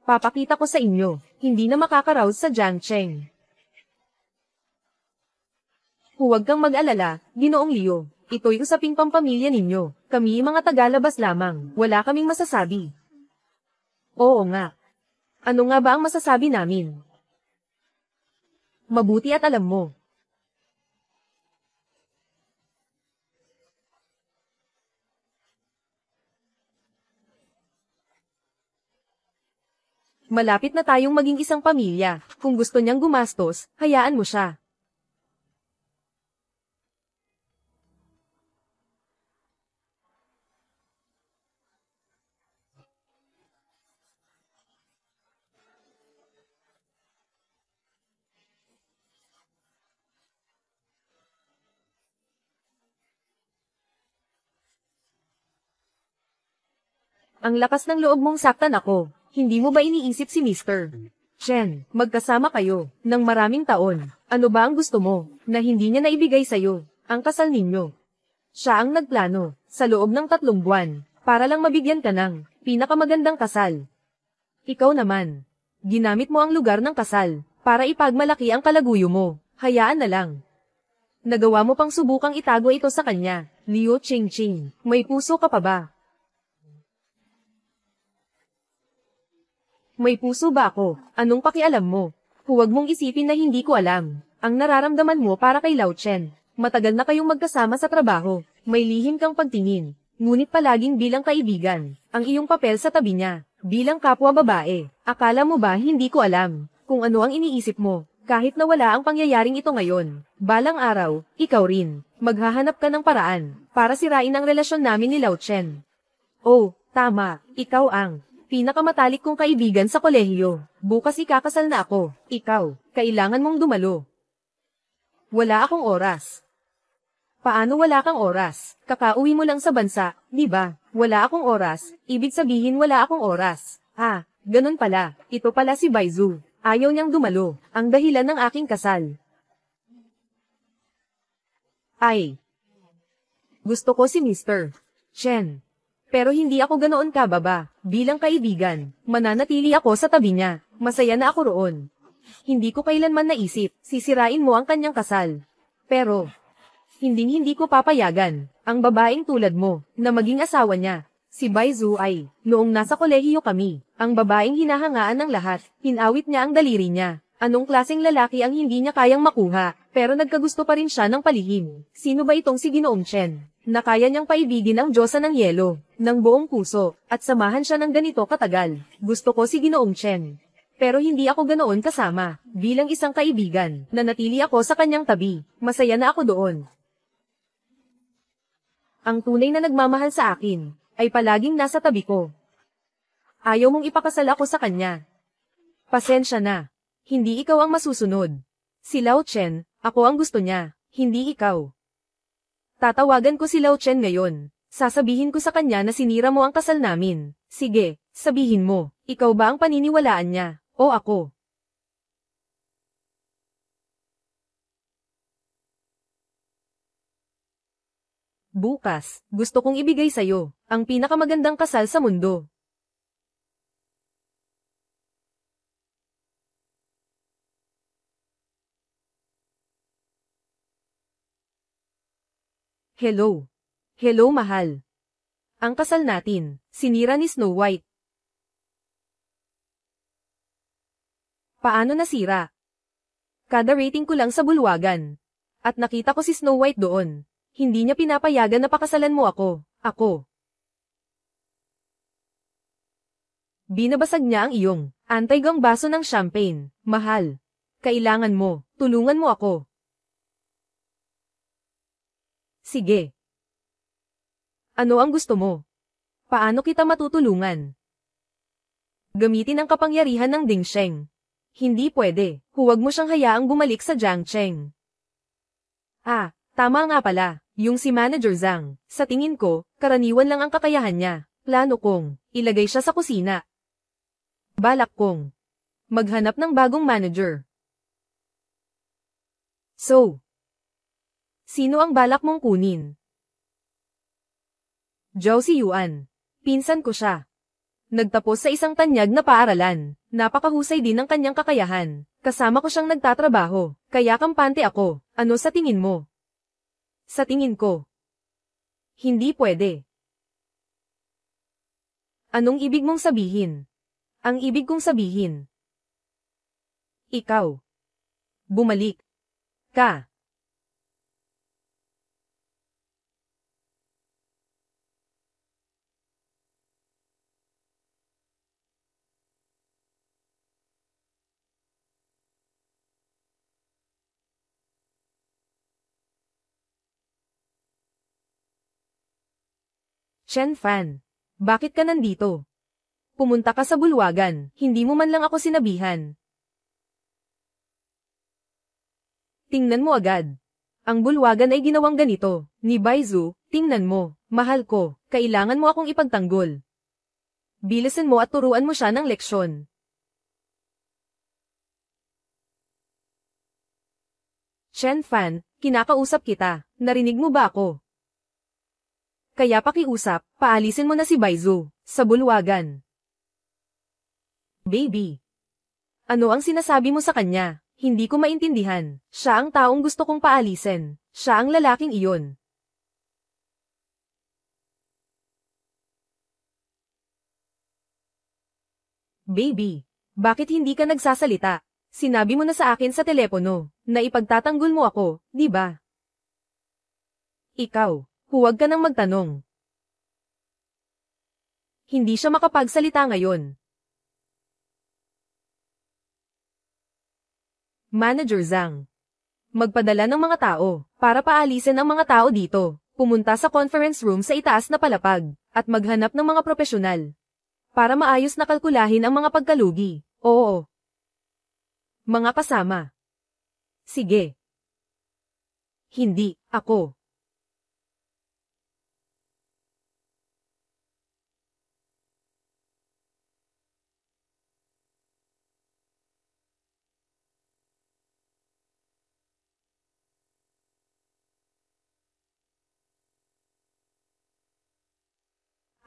papakita ko sa inyo, hindi na makakaraos sa Jiangcheng. Huwag kang mag-alala, Ginoong Liu. Ito'y usaping pampamilya ninyo. Kami mga tagalabas lamang. Wala kaming masasabi. Oo nga. Ano nga ba ang masasabi namin? Mabuti at alam mo. Malapit na tayong maging isang pamilya. Kung gusto niyang gumastos, hayaan mo siya. Ang lakas ng loob mong saktan ako. Hindi mo ba iniisip si Mr. Chen, magkasama kayo, ng maraming taon. Ano ba ang gusto mo, na hindi niya naibigay sa'yo, ang kasal ninyo? Siya ang nagplano, sa loob ng 3 buwan, para lang mabigyan ka ng pinakamagandang kasal. Ikaw naman, ginamit mo ang lugar ng kasal, para ipagmalaki ang kalaguyo mo. Hayaan na lang. Nagawa mo pang subukang itago ito sa kanya. Liu Qingqing, may puso ka pa ba? May puso ba ako? Anong pakialam mo? Huwag mong isipin na hindi ko alam. Ang nararamdaman mo para kay Lao Chen. Matagal na kayong magkasama sa trabaho. May lihim kang pagtingin. Ngunit palaging bilang kaibigan. Ang iyong papel sa tabi niya. Bilang kapwa babae. Akala mo ba hindi ko alam? Kung ano ang iniisip mo, kahit na wala ang pangyayaring ito ngayon, balang araw, ikaw rin, maghahanap ka ng paraan, para sirain ang relasyon namin ni Lao Chen. Oh, tama, ikaw ang pinakamatalik kong kaibigan sa kolehiyo. Bukas ikakasal na ako. Ikaw, kailangan mong dumalo. Wala akong oras. Paano wala kang oras? Kakauwi mo lang sa bansa, di ba? Wala akong oras, ibig sabihin wala akong oras. Ah, ganun pala. Ito pala si Baizu. Ayaw niyang dumalo. Ang dahilan ng aking kasal. Ay. Gusto ko si Mr. Chen. Pero hindi ako ganoon kababa. Bilang kaibigan, mananatili ako sa tabi niya. Masaya na ako roon. Hindi ko kailanman naisip, sisirain mo ang kanyang kasal. Pero, hindi ko papayagan, ang babaeng tulad mo, na maging asawa niya. Si Baizu ay, noong nasa kolehiyo kami, ang babaeng hinahangaan ng lahat, hinawit niya ang daliri niya. Anong klaseng lalaki ang hindi niya kayang makuha, pero nagkagusto pa rin siya ng palihim. Sino ba itong si Ginoong Chen, na kaya niyang paibigin ang Diyosa ng Yelo, ng buong puso, at samahan siya ng ganito katagal? Gusto ko si Ginoong Chen. Pero hindi ako ganoon kasama, bilang isang kaibigan, nanatili ako sa kanyang tabi, masaya na ako doon. Ang tunay na nagmamahal sa akin, ay palaging nasa tabi ko. Ayaw mong ipakasal ako sa kanya. Pasensya na. Hindi ikaw ang masusunod. Si Lao Chen, ako ang gusto niya, hindi ikaw. Tatawagan ko si Lao Chen ngayon. Sasabihin ko sa kanya na sinira mo ang kasal namin. Sige, sabihin mo, ikaw ba ang paniniwalaan niya, o ako? Bukas, gusto kong ibigay sa'yo, ang pinakamagandang kasal sa mundo. Hello. Hello mahal. Ang kasal natin, sinira ni Snow White. Paano nasira? Kada rating ko lang sa bulwagan. At nakita ko si Snow White doon. Hindi niya pinapayagan na pakasalan mo ako. Ako. Binabasag niya ang iyong antigang baso ng champagne. Mahal. Kailangan mo, tulungan mo ako. Sige. Ano ang gusto mo? Paano kita matutulungan? Gamitin ang kapangyarihan ng Ding Sheng. Hindi pwede. Huwag mo siyang hayaang bumalik sa Jiang Cheng. Ah, tama nga pala. Yung si Manager Zhang. Sa tingin ko, karaniwan lang ang kakayahan niya. Plano kong ilagay siya sa kusina. Balak kong maghanap ng bagong manager. So, sino ang balak mong kunin? Zhao Siyuan. Pinsan ko siya. Nagtapos sa isang tanyag na paaralan. Napakahusay din ng kanyang kakayahan. Kasama ko siyang nagtatrabaho. Kaya kampante ako. Ano sa tingin mo? Sa tingin ko. Hindi pwede. Anong ibig mong sabihin? Ang ibig kong sabihin. Ikaw. Bumalik. Ka. Chen Fan. Bakit ka nandito? Pumunta ka sa bulwagan, hindi mo man lang ako sinabihan. Tingnan mo agad. Ang bulwagan ay ginawang ganito, ni Baizu, tingnan mo, mahal ko, kailangan mo akong ipagtanggol. Bilisan mo at turuan mo siya ng leksyon. Chen Fan, kinakausap kita, narinig mo ba ako? Kaya pakiusap, paalisin mo na si Baizu, sa bulwagan. Baby. Ano ang sinasabi mo sa kanya? Hindi ko maintindihan. Siya ang taong gusto kong paalisin. Siya ang lalaking iyon. Baby. Bakit hindi ka nagsasalita? Sinabi mo na sa akin sa telepono, na ipagtatanggol mo ako, di ba? Ikaw. Huwag ka nang magtanong. Hindi siya makapagsalita ngayon. Manager Zhang. Magpadala ng mga tao, para paalisin ang mga tao dito, pumunta sa conference room sa itaas na palapag, at maghanap ng mga profesional. Para maayos na kalkulahin ang mga pagkalugi. Oo. Mga kasama. Sige. Hindi, ako.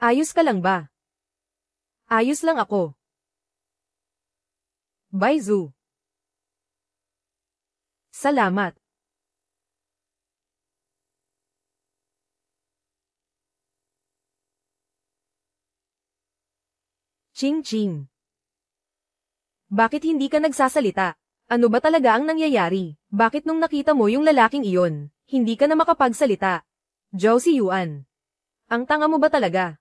Ayos ka lang ba? Ayos lang ako. Bye, Zhu. Salamat. Ching-ching. Bakit hindi ka nagsasalita? Ano ba talaga ang nangyayari? Bakit nung nakita mo yung lalaking iyon, hindi ka na makapagsalita? Zhao Siyuan. Ang tanga mo ba talaga?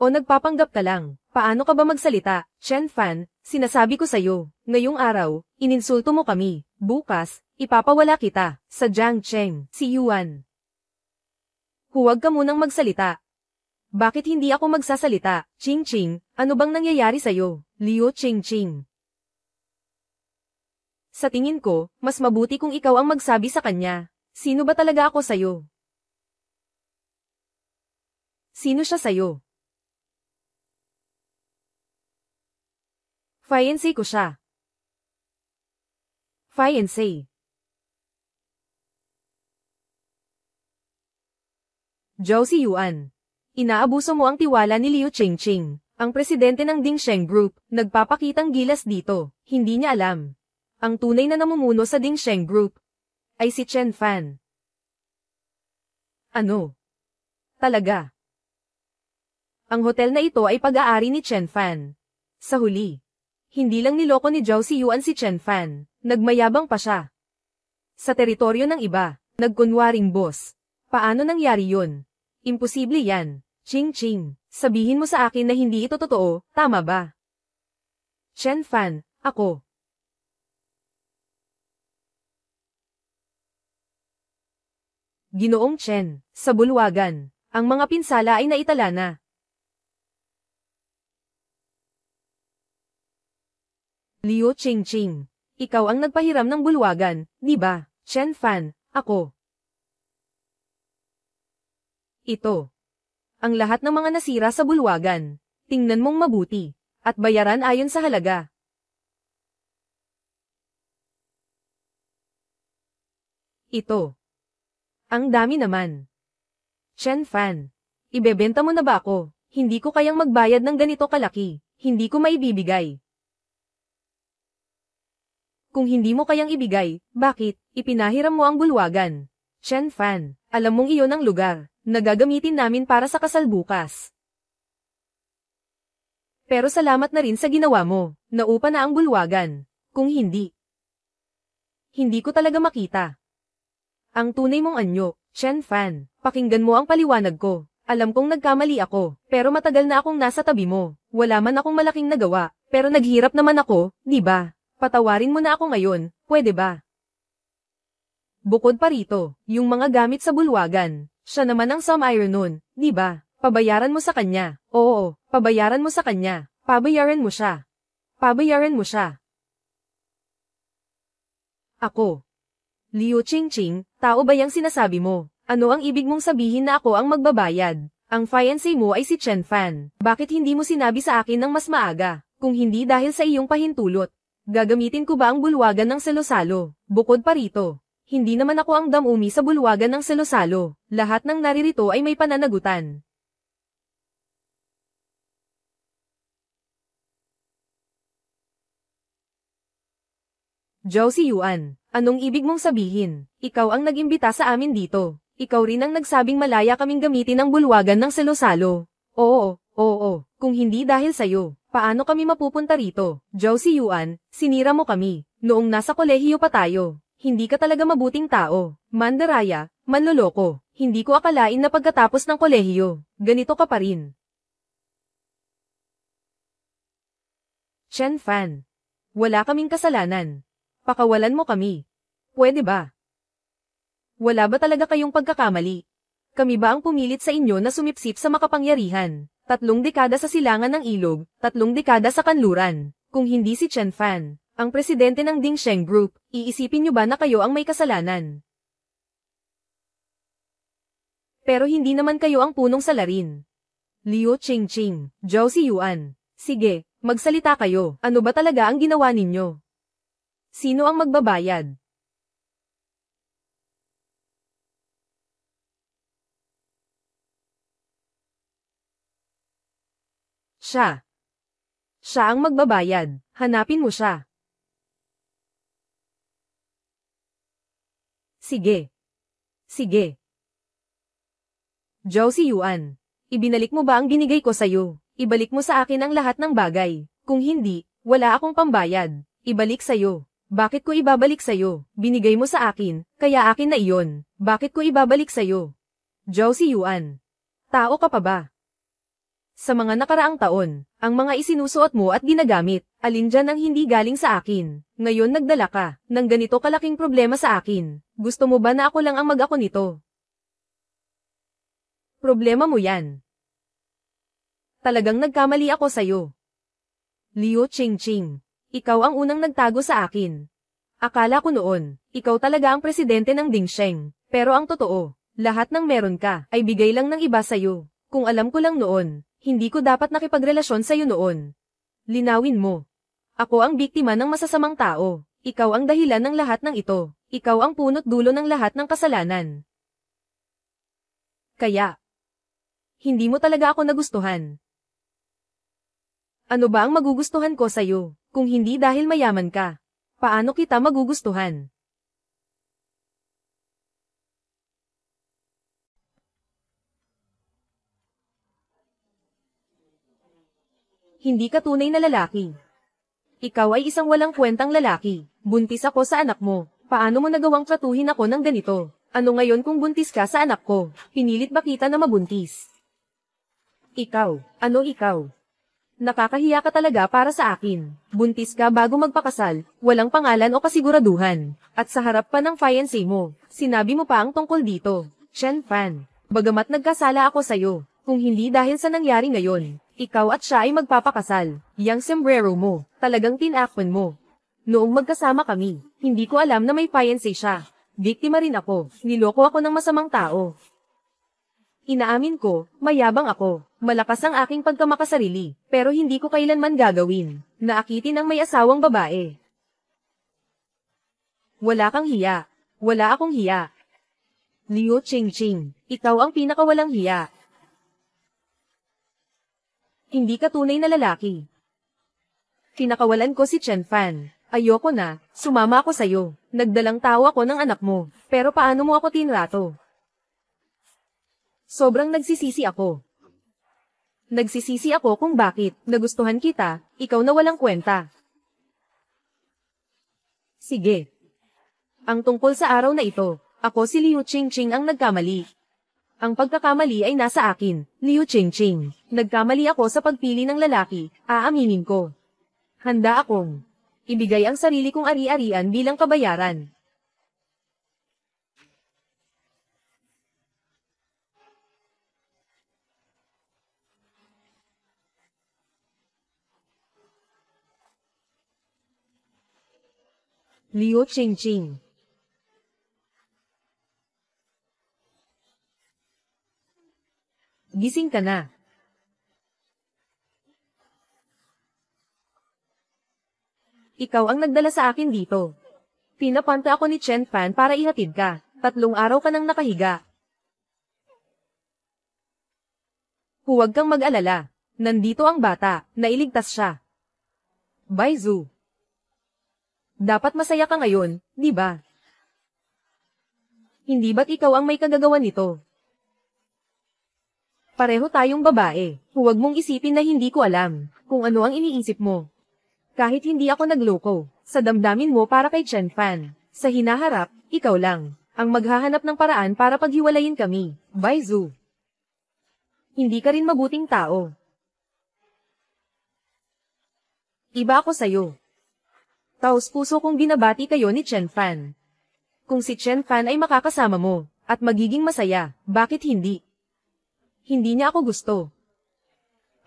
O nagpapanggap ka lang? Paano ka ba magsalita? Chen Fan, sinasabi ko sa'yo, ngayong araw, ininsulto mo kami. Bukas, ipapawala kita, sa Jiang Cheng, si Yuan. Huwag ka munang magsalita. Bakit hindi ako magsasalita? Ching-ching, ano bang nangyayari sa'yo? Liu Ching-ching. Sa tingin ko, mas mabuti kung ikaw ang magsabi sa kanya. Sino ba talaga ako sa'yo? Sino siya sa'yo? Fiancé ko siya. Fiancé. Zhao Siyuan. Inaabuso mo ang tiwala ni Liu Chingching, ang presidente ng Dingsheng Group, nagpapakitang gilas dito, hindi niya alam. Ang tunay na namumuno sa Dingsheng Group ay si Chen Fan. Ano? Talaga? Ang hotel na ito ay pag-aari ni Chen Fan. Sa huli, hindi lang niloko ni Zhao Siyuan si Chen Fan, nagmayabang pa siya. Sa teritoryo ng iba, nagkunwaring boss. Paano nangyari yun? Imposible yan. Ching-ching, sabihin mo sa akin na hindi ito totoo, tama ba? Chen Fan, ako. Ginoong Chen, sa bulwagan, ang mga pinsala ay naitala na. Liu Chingching, ikaw ang nagpahiram ng bulwagan, di ba? Chen Fan, ako. Ito. Ang lahat ng mga nasira sa bulwagan. Tingnan mong mabuti. At bayaran ayon sa halaga. Ito. Ang dami naman. Chen Fan. Ibebenta mo na ba ako? Hindi ko kayang magbayad ng ganito kalaki. Hindi ko maibibigay. Kung hindi mo kayang ibigay, bakit? Ipinahiram mo ang bulwagan. Chen Fan, alam mong iyon ang lugar na gagamitin namin para sa kasal bukas. Pero salamat na rin sa ginawa mo, naupa na ang bulwagan. Kung hindi, hindi ko talaga makita. Ang tunay mong anyo, Chen Fan, pakinggan mo ang paliwanag ko. Alam kong nagkamali ako, pero matagal na akong nasa tabi mo. Wala man akong malaking nagawa, pero naghirap naman ako, di ba? Patawarin mo na ako ngayon, pwede ba? Bukod pa rito, yung mga gamit sa bulwagan. Siya naman ang sum-iron nun, di ba? Pabayaran mo sa kanya. Oo, pabayaran mo sa kanya. Pabayaran mo siya. Pabayaran mo siya. Ako. Liu Chingching, tao ba yang sinasabi mo? Ano ang ibig mong sabihin na ako ang magbabayad? Ang fiancé mo ay si Chen Fan. Bakit hindi mo sinabi sa akin ng mas maaga? Kung hindi dahil sa iyong pahintulot. Gagamitin ko ba ang bulwagan ng salo-salo? Bukod pa rito. Hindi naman ako ang damumi sa bulwagan ng salo-salo. Lahat ng naririto ay may pananagutan. Zhao Siyuan, anong ibig mong sabihin? Ikaw ang nag-imbita sa amin dito. Ikaw rin ang nagsabing malaya kaming gamitin ang bulwagan ng salo-salo. Oo. Kung hindi dahil sa'yo, paano kami mapupunta rito? Zhao Siyuan, sinira mo kami. Noong nasa kolehiyo pa tayo. Hindi ka talaga mabuting tao. Mandaraya, manloloko. Hindi ko akalain na pagkatapos ng kolehiyo, ganito ka pa rin. Chen Fan. Wala kaming kasalanan. Pakawalan mo kami. Pwede ba? Wala ba talaga kayong pagkakamali? Kami ba ang pumilit sa inyo na sumipsip sa makapangyarihan? 3 dekada sa silangan ng ilog, 3 dekada sa kanluran. Kung hindi si Chen Fan, ang presidente ng Dingsheng Group, iisipin niyo ba na kayo ang may kasalanan? Pero hindi naman kayo ang punong salarin. Liu Qingqing, Zhao Ziyuan. Sige, magsalita kayo. Ano ba talaga ang ginawa ninyo? Sino ang magbabayad? Siya. Siya ang magbabayad. Hanapin mo siya. Sige. Sige. Zhao Ziyuan. Ibinalik mo ba ang binigay ko sa'yo? Ibalik mo sa akin ang lahat ng bagay. Kung hindi, wala akong pambayad. Ibalik sa'yo. Bakit ko ibabalik sa'yo? Binigay mo sa akin, kaya akin na iyon. Bakit ko ibabalik sa'yo? Zhao Ziyuan. Tao ka pa ba? Sa mga nakaraang taon, ang mga isinusuot mo at ginagamit, alin dyan ang hindi galing sa akin. Ngayon nagdala ka ng ganito kalaking problema sa akin. Gusto mo ba na ako lang ang mag-ako nito? Problema mo yan. Talagang nagkamali ako sa'yo. Liu Qingqing, ikaw ang unang nagtago sa akin. Akala ko noon, ikaw talaga ang presidente ng Dingsheng. Pero ang totoo, lahat ng meron ka ay bigay lang ng iba sa'yo. Kung alam ko lang noon, hindi ko dapat nakipagrelasyon sa'yo noon. Linawin mo. Ako ang biktima ng masasamang tao. Ikaw ang dahilan ng lahat ng ito. Ikaw ang punot dulo ng lahat ng kasalanan. Kaya, hindi mo talaga ako nagustuhan. Ano ba ang magugustuhan ko sa'yo, kung hindi dahil mayaman ka? Paano kita magugustuhan? Hindi ka tunay na lalaki. Ikaw ay isang walang kwentang lalaki. Buntis ako sa anak mo. Paano mo nagawang tratuhin ako ng ganito? Ano ngayon kung buntis ka sa anak ko? Pinilit ba kita na mabuntis? Ikaw, ano ikaw? Nakakahiya ka talaga para sa akin. Buntis ka bago magpakasal, walang pangalan o kasiguraduhan. At sa harap pa ng fiancé mo, sinabi mo pa ang tungkol dito. Chen Fan, bagamat nagkasala ako sa'yo, kung hindi dahil sa nangyari ngayon, ikaw at siya ay magpapakasal. Yang sombrero mo, talagang tinakpan mo. Noong magkasama kami, hindi ko alam na may fiancé siya. Biktima rin ako, niloko ako ng masamang tao. Inaamin ko, mayabang ako, malakas ang aking pagkamakasarili, pero hindi ko kailanman gagawin, naakitin ang may asawang babae. Wala kang hiya. Wala akong hiya. Liu Qingqing, ikaw ang pinakawalang hiya. Hindi ka tunay na lalaki. Kinakawalan ko si Chen Fan. Ayoko na, sumama ako sa'yo. Nagdalang tao ako ng anak mo, pero paano mo ako tinrato? Sobrang nagsisisi ako. Nagsisisi ako kung bakit nagustuhan kita, ikaw na walang kwenta. Sige. Ang tungkol sa araw na ito, ako si Liu Qingqing ang nagkamali. Ang pagkakamali ay nasa akin, Liu Qingqing. Nagkamali ako sa pagpili ng lalaki, aaminin ko. Handa akong ibigay ang sarili kong ari-arian bilang kabayaran. Liu Qingqing. Gising ka na. Ikaw ang nagdala sa akin dito. Pinapanta ako ni Chen Fan para ihatid ka. 3 araw ka nang nakahiga. Huwag kang mag-alala. Nandito ang bata, nailigtas siya. Bai Zhu. Dapat masaya ka ngayon, di ba? Hindi ba't ikaw ang may kagagawan nito? Pareho tayong babae. Huwag mong isipin na hindi ko alam kung ano ang iniisip mo. Kahit hindi ako nagloko, sa damdamin mo para kay Chen Fan, sa hinaharap, ikaw lang ang maghahanap ng paraan para paghiwalayin kami, Bai Zhu. Hindi ka rin mabuting tao. Iba ako sa'yo. Taos puso kong binabati kayo ni Chen Fan. Kung si Chen Fan ay makakasama mo, at magiging masaya, bakit hindi? Hindi niya ako gusto.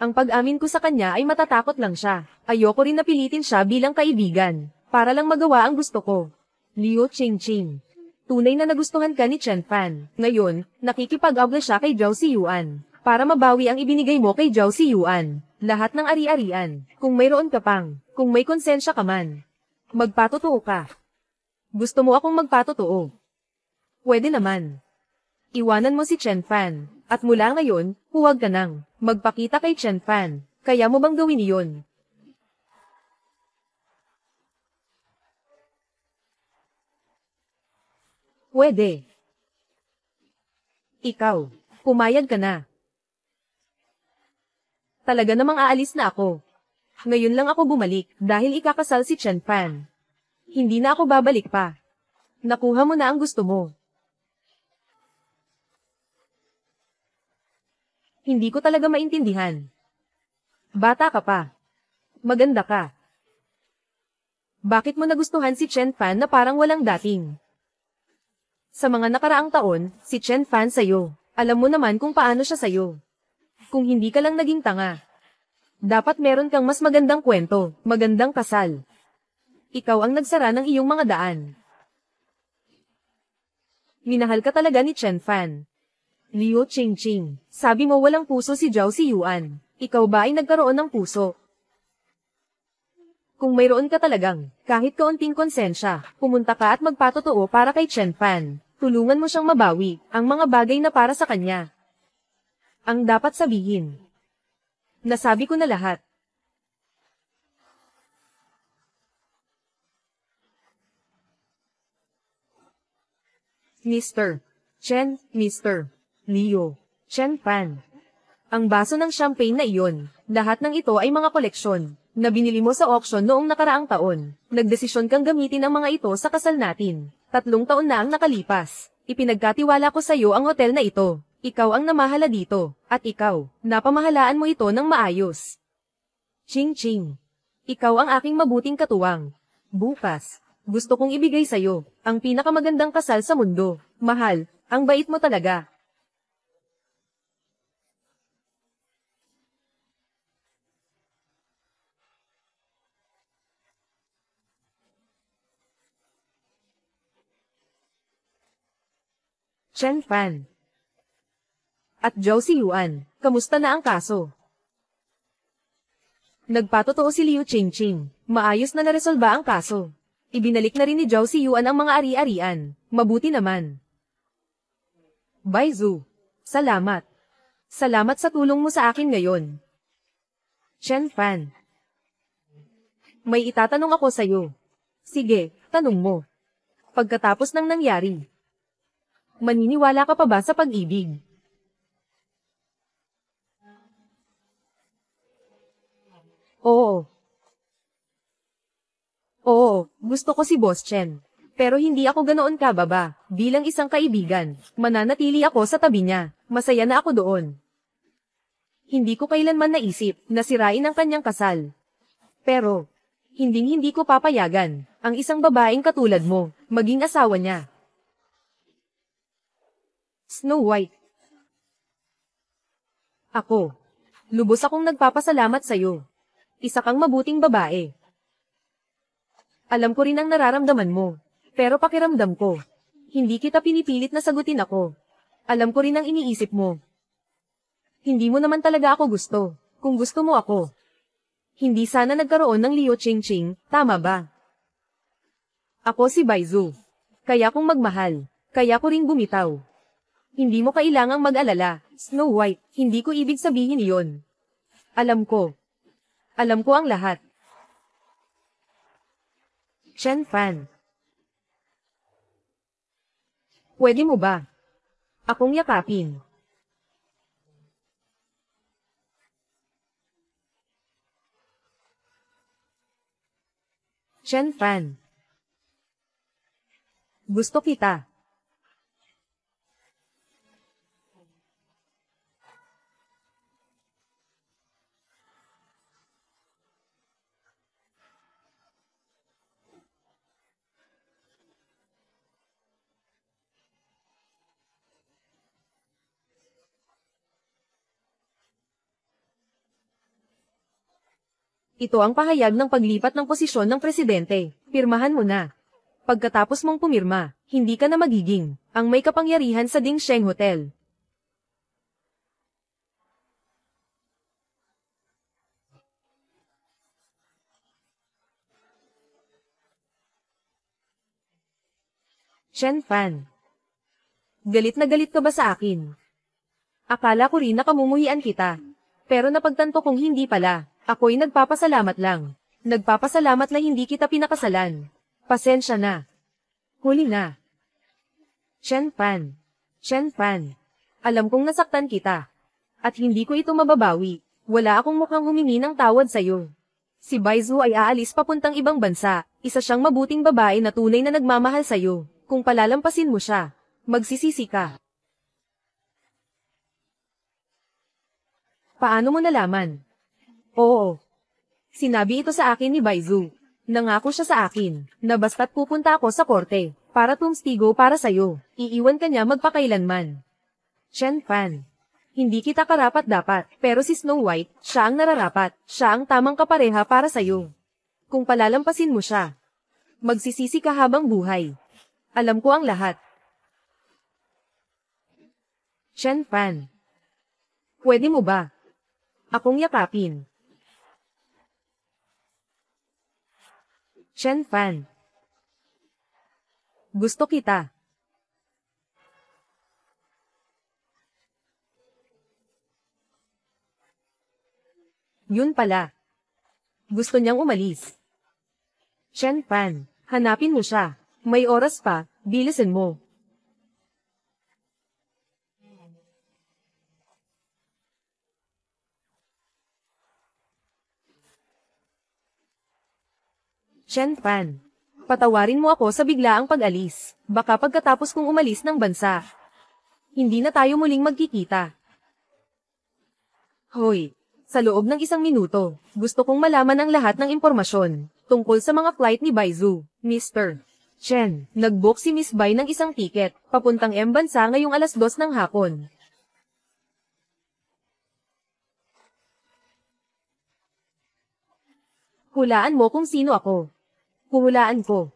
Ang pag-amin ko sa kanya ay matatakot lang siya. Ayoko rin napilitin siya bilang kaibigan, para lang magawa ang gusto ko. Liu Qingqing. Tunay na nagustuhan ka ni Chen Fan. Ngayon, nakikipag-abla siya kay Zhao Siyuan, para mabawi ang ibinigay mo kay Zhao Siyuan. Lahat ng ari-arian, kung mayroon ka pang, kung may konsensya ka man. Magpatotoo ka. Gusto mo akong magpatotoo? Pwede naman. Iwanan mo si Chen Fan, at mula ngayon, huwag ka nang magpakita kay Chen Fan. Kaya mo bang gawin iyon? Pwede. Ikaw, pumayag ka na. Talaga namang aalis na ako. Ngayon lang ako bumalik dahil ikakasal si Chen Fan. Hindi na ako babalik pa. Nakuha mo na ang gusto mo. Hindi ko talaga maintindihan. Bata ka pa. Maganda ka. Bakit mo nagustuhan si Chen Fan na parang walang dating? Sa mga nakaraang taon, si Chen Fan sa'yo. Alam mo naman kung paano siya sa'yo. Kung hindi ka lang naging tanga. Dapat meron kang mas magandang kwento, magandang kasal. Ikaw ang nagsara ng iyong mga daan. Minahal ka talaga ni Chen Fan. Liu Qingqing, sabi mo walang puso si Zhao Siyuan. Ikaw ba ay nagkaroon ng puso? Kung mayroon ka talagang, kahit kaunting konsensya, pumunta ka at magpatotoo para kay Chen Fan. Tulungan mo siyang mabawi ang mga bagay na para sa kanya. Ang dapat sabihin. Nasabi ko na lahat. Mr. Chen, Mr. Liu, Chen Fan. Ang baso ng champagne na iyon, lahat ng ito ay mga koleksyon, na binili mo sa auction noong nakaraang taon. Nagdesisyon kang gamitin ang mga ito sa kasal natin. 3 taon na ang nakalipas. Ipinagkatiwala ko sa iyo ang hotel na ito. Ikaw ang namahala dito, at ikaw, napamahalaan mo ito ng maayos. Ching Ching. Ikaw ang aking mabuting katuwang. Bukas, gusto kong ibigay sa'yo, ang pinakamagandang kasal sa mundo. Mahal, ang bait mo talaga. Chen Fan. At Zhao Siyuan, kamusta na ang kaso? Nagpatotoo si Liu Qingqing, maayos na naresolba ang kaso. Ibinalik na rin ni Zhao Siyuan ang mga ari-arian, mabuti naman. Baizu, salamat. Salamat sa tulong mo sa akin ngayon. Chen Fan. May itatanong ako sa'yo. Sige, tanong mo. Pagkatapos ng nangyari, maniniwala ka pa ba sa pag-ibig? Oo. Oo, gusto ko si Boss Chen. Pero hindi ako ganoon kababa. Bilang isang kaibigan, mananatili ako sa tabi niya. Masaya na ako doon. Hindi ko kailanman naisip na sirain ang kanyang kasal. Pero, hindi ko papayagan ang isang babaeng katulad mo, maging asawa niya. Snow White. Ako. Lubos akong nagpapasalamat sa'yo. Isa kang mabuting babae. Alam ko rin ang nararamdaman mo. Pero pakiramdam ko, hindi kita pinipilit na sagutin ako. Alam ko rin ang iniisip mo. Hindi mo naman talaga ako gusto. Kung gusto mo ako, hindi sana nagkaroon ng Liu Qingqing, tama ba? Ako si Baizu. Kaya kung magmahal, kaya ko ring bumitaw. Hindi mo kailangang mag-alala, Snow White, hindi ko ibig sabihin iyon. Alam ko. Alam ko ang lahat. Chen Fan. Pwede mo ba? Akong yakapin. Chen Fan. Gusto kita. Ito ang pahayag ng paglipat ng posisyon ng presidente. Pirmahan mo na. Pagkatapos mong pumirma, hindi ka na magiging ang may kapangyarihan sa Ding Sheng Hotel. Chen Fan. Galit na galit ka ba sa akin? Akala ko rin nakamumuhian kita. Pero napagtanto kong hindi pala. Ako'y nagpapasalamat lang. Nagpapasalamat na hindi kita pinakasalan. Pasensya na. Huli na. Chen Fan. Chen Fan. Alam kong nasaktan kita. At hindi ko ito mababawi. Wala akong mukhang humingi ng tawad sa'yo. Si Baizu ay aalis papuntang ibang bansa. Isa siyang mabuting babae na tunay na nagmamahal sa'yo. Kung palalampasin mo siya, magsisisi ka. Paano mo nalaman? Oo. Sinabi ito sa akin ni Baizu. Nangako siya sa akin, na basta't pupunta ako sa korte, para tumstigo para sa'yo, iiwan ka niya magpakailanman. Chen Fan. Hindi kita karapat-dapat, pero si Snow White, siya ang nararapat, siya ang tamang kapareha para sa'yo. Kung palalampasin mo siya, magsisisi ka habang buhay. Alam ko ang lahat. Chen Fan. Pwede mo ba? Akong yakapin. Chen Fan. Gusto kita. Yun pala. Gusto niyang umalis. Chen Fan, hanapin mo siya. May oras pa, bilisan mo. Chen Fan, patawarin mo ako sa biglaang pag-alis. Baka pagkatapos kong umalis ng bansa, hindi na tayo muling magkikita. Hoy, sa loob ng 1 minuto, gusto kong malaman ang lahat ng impormasyon tungkol sa mga flight ni Baizu, Mr. Chen. Nag-book si Miss Bai ng isang tiket, papuntang M bansa ngayong alas 2 ng hapon. Hulaan mo kung sino ako. Hulaan ko.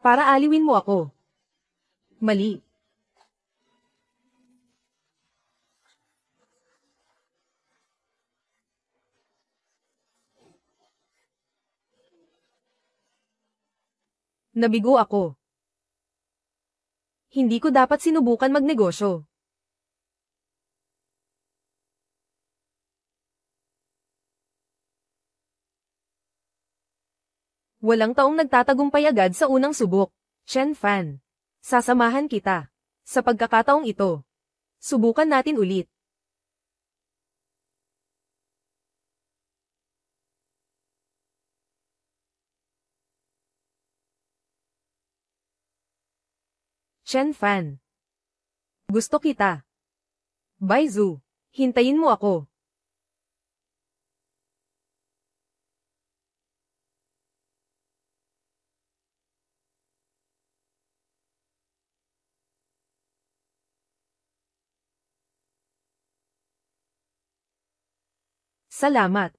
Para aliwin mo ako. Mali. Nabigo ako. Hindi ko dapat sinubukan magnegosyo. Walang taong nagtatagumpay agad sa unang subok. Chen Fan. Sasamahan kita. Sa pagkakataong ito. Subukan natin ulit. Chen Fan. Gusto kita. Baizu, hintayin mo ako. Salamat.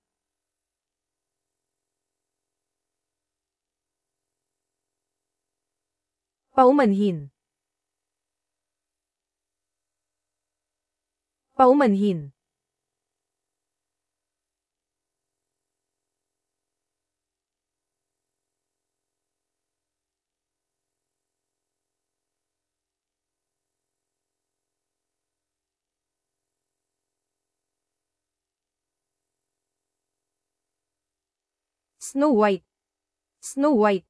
Paumanhin. Paumanhin. Snow White. Snow White.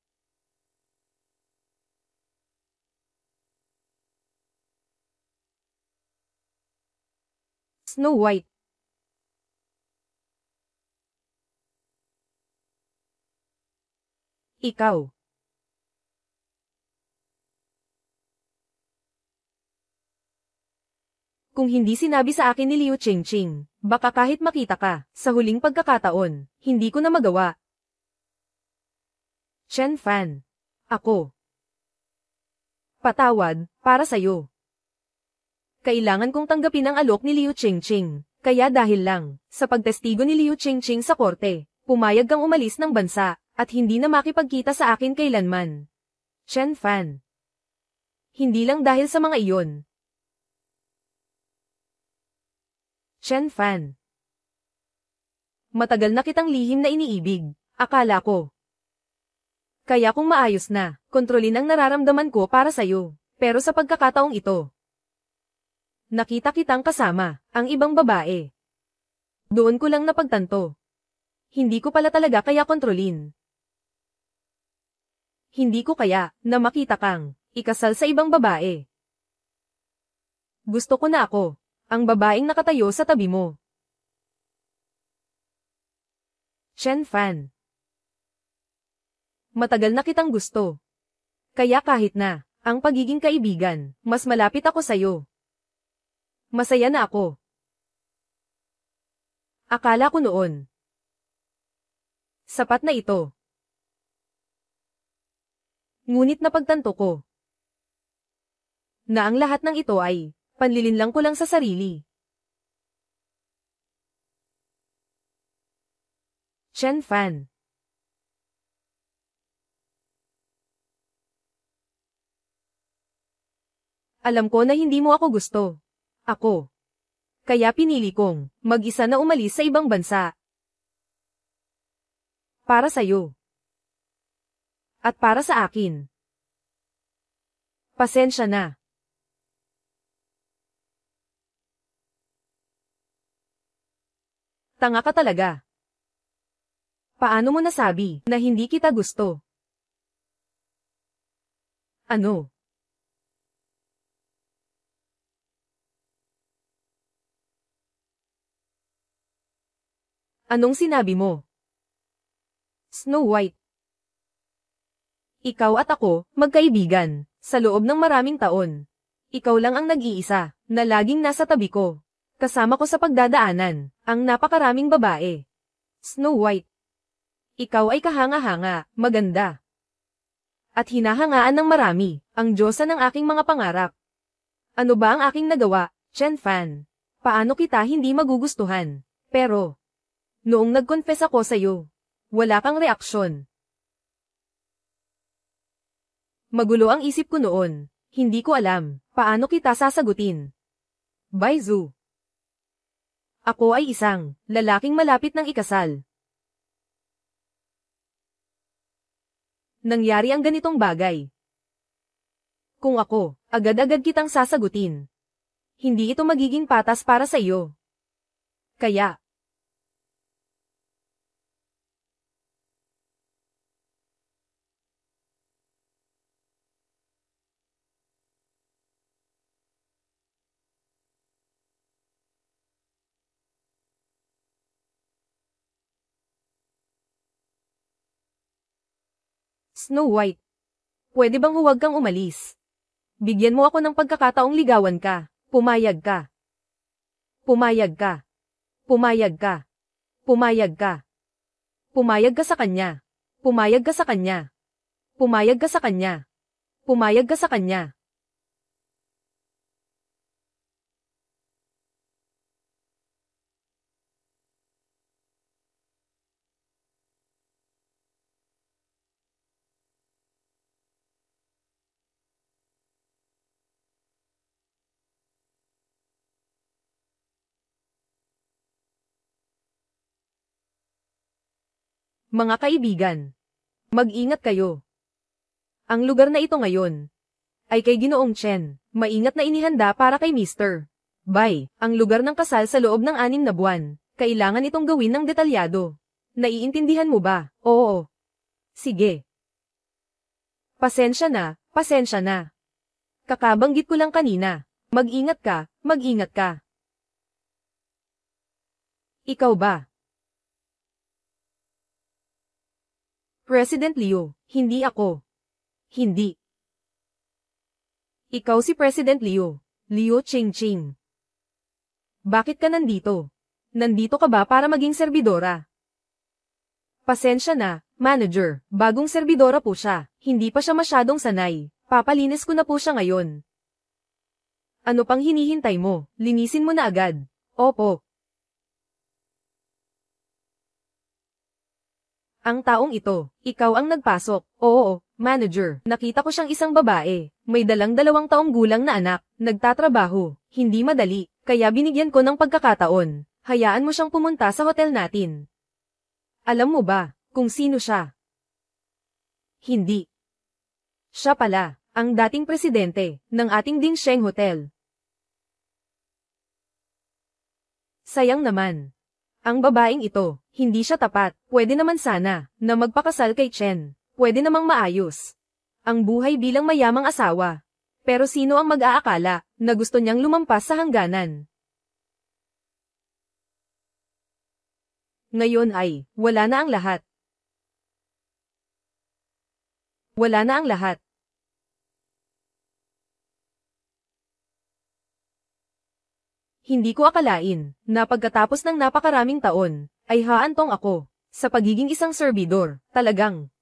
Snow White. Ikaw. Kung hindi sinabi sa akin ni Liu Qingqing, baka kahit makita ka, sa huling pagkakataon, hindi ko na magawa. Chen Fan. Ako. Patawad, para sa'yo. Kailangan kong tanggapin ang alok ni Liu Qingqing, kaya dahil lang, sa pagtestigo ni Liu Qingqing sa korte, Pumayag kang umalis ng bansa, at hindi na makipagkita sa akin kailanman. Chen Fan. Hindi lang dahil sa mga iyon. Chen Fan. Matagal na kitang lihim na iniibig, akala ko. Kaya kung maayos na, kontrolin ang nararamdaman ko para sa'yo. Pero sa pagkakataong ito, nakita kitang kasama, ang ibang babae. Doon ko lang napagtanto. Hindi ko pala talaga kaya kontrolin. Hindi ko kaya, na makita kang, ikasal sa ibang babae. Gusto ko na ako, ang babaeng nakatayo sa tabi mo. Chen Fan. Matagal na kitang gusto. Kaya kahit na, ang pagiging kaibigan, mas malapit ako sa'yo. Masaya na ako. Akala ko noon. Sapat na ito. Ngunit napagtanto ko na ang lahat ng ito ay panlilinlang ko lang sa sarili. Chen Fan. Alam ko na hindi mo ako gusto. Ako. Kaya pinili kong mag-isa na umalis sa ibang bansa. Para sa'yo. At para sa akin. Pasensya na. Tanga ka talaga. Paano mo nasabi na hindi kita gusto? Ano? Anong sinabi mo? Snow White. Ikaw at ako, magkaibigan, sa loob ng maraming taon. Ikaw lang ang nag-iisa, na laging nasa tabi ko. Kasama ko sa pagdadaanan, ang napakaraming babae. Snow White. Ikaw ay kahanga-hanga, maganda. At hinahangaan ng marami, ang Diyosa ng aking mga pangarap. Ano ba ang aking nagawa, Chen Fan? Paano kita hindi magugustuhan? Pero, noong nag-confess ako sa'yo, wala kang reaksyon. Magulo ang isip ko noon, hindi ko alam, paano kita sasagutin. Baizu. Ako ay isang, lalaking malapit ng ikasal. Nangyari ang ganitong bagay. Kung ako, agad-agad kitang sasagutin. Hindi ito magiging patas para sa iyo. Kaya, Snow White. Pwede bang huwag kang umalis? Bigyan mo ako ng pagkakataong ligawan ka. Pumayag ka. Pumayag ka. Pumayag ka. Pumayag ka. Pumayag ka sa kanya. Pumayag ka sa kanya. Pumayag ka sa kanya. Pumayag ka sa kanya. Mga kaibigan, mag-ingat kayo. Ang lugar na ito ngayon ay kay Ginoong Chen, maingat na inihanda para kay Mr. Bai, ang lugar ng kasal sa loob ng 6 na buwan. Kailangan itong gawin ng detalyado. Naiintindihan mo ba? Oo. Sige. Pasensya na, pasensya na. Kakabanggit ko lang kanina. Mag-ingat ka, mag-ingat ka. Ikaw ba? President Liu, hindi ako. Hindi. Ikaw si President Liu, Liu Qingqing. Bakit ka nandito? Nandito ka ba para maging serbidora? Pasensya na, manager, bagong serbidora po siya, hindi pa siya masyadong sanay, papalinis ko na po siya ngayon. Ano pang hinihintay mo? Linisin mo na agad. Opo. Ang taong ito, ikaw ang nagpasok. Oo, manager. Nakita ko siyang isang babae. May dalang 2 taong gulang na anak. Nagtatrabaho. Hindi madali. Kaya binigyan ko ng pagkakataon. Hayaan mo siyang pumunta sa hotel natin. Alam mo ba kung sino siya? Hindi. Siya pala, ang dating presidente ng ating Dingsheng Hotel. Sayang naman. Ang babaeng ito, hindi siya tapat. Pwede naman sana na magpakasal kay Chen. Pwede namang maayos ang buhay bilang mayamang asawa. Pero sino ang mag-aakala na gusto niyang lumampas sa hangganan? Ngayon ay, wala na ang lahat. Wala na ang lahat. Hindi ko akalain na pagkatapos ng napakaraming taon, ay haantong ako sa pagiging isang serbidor, talagang.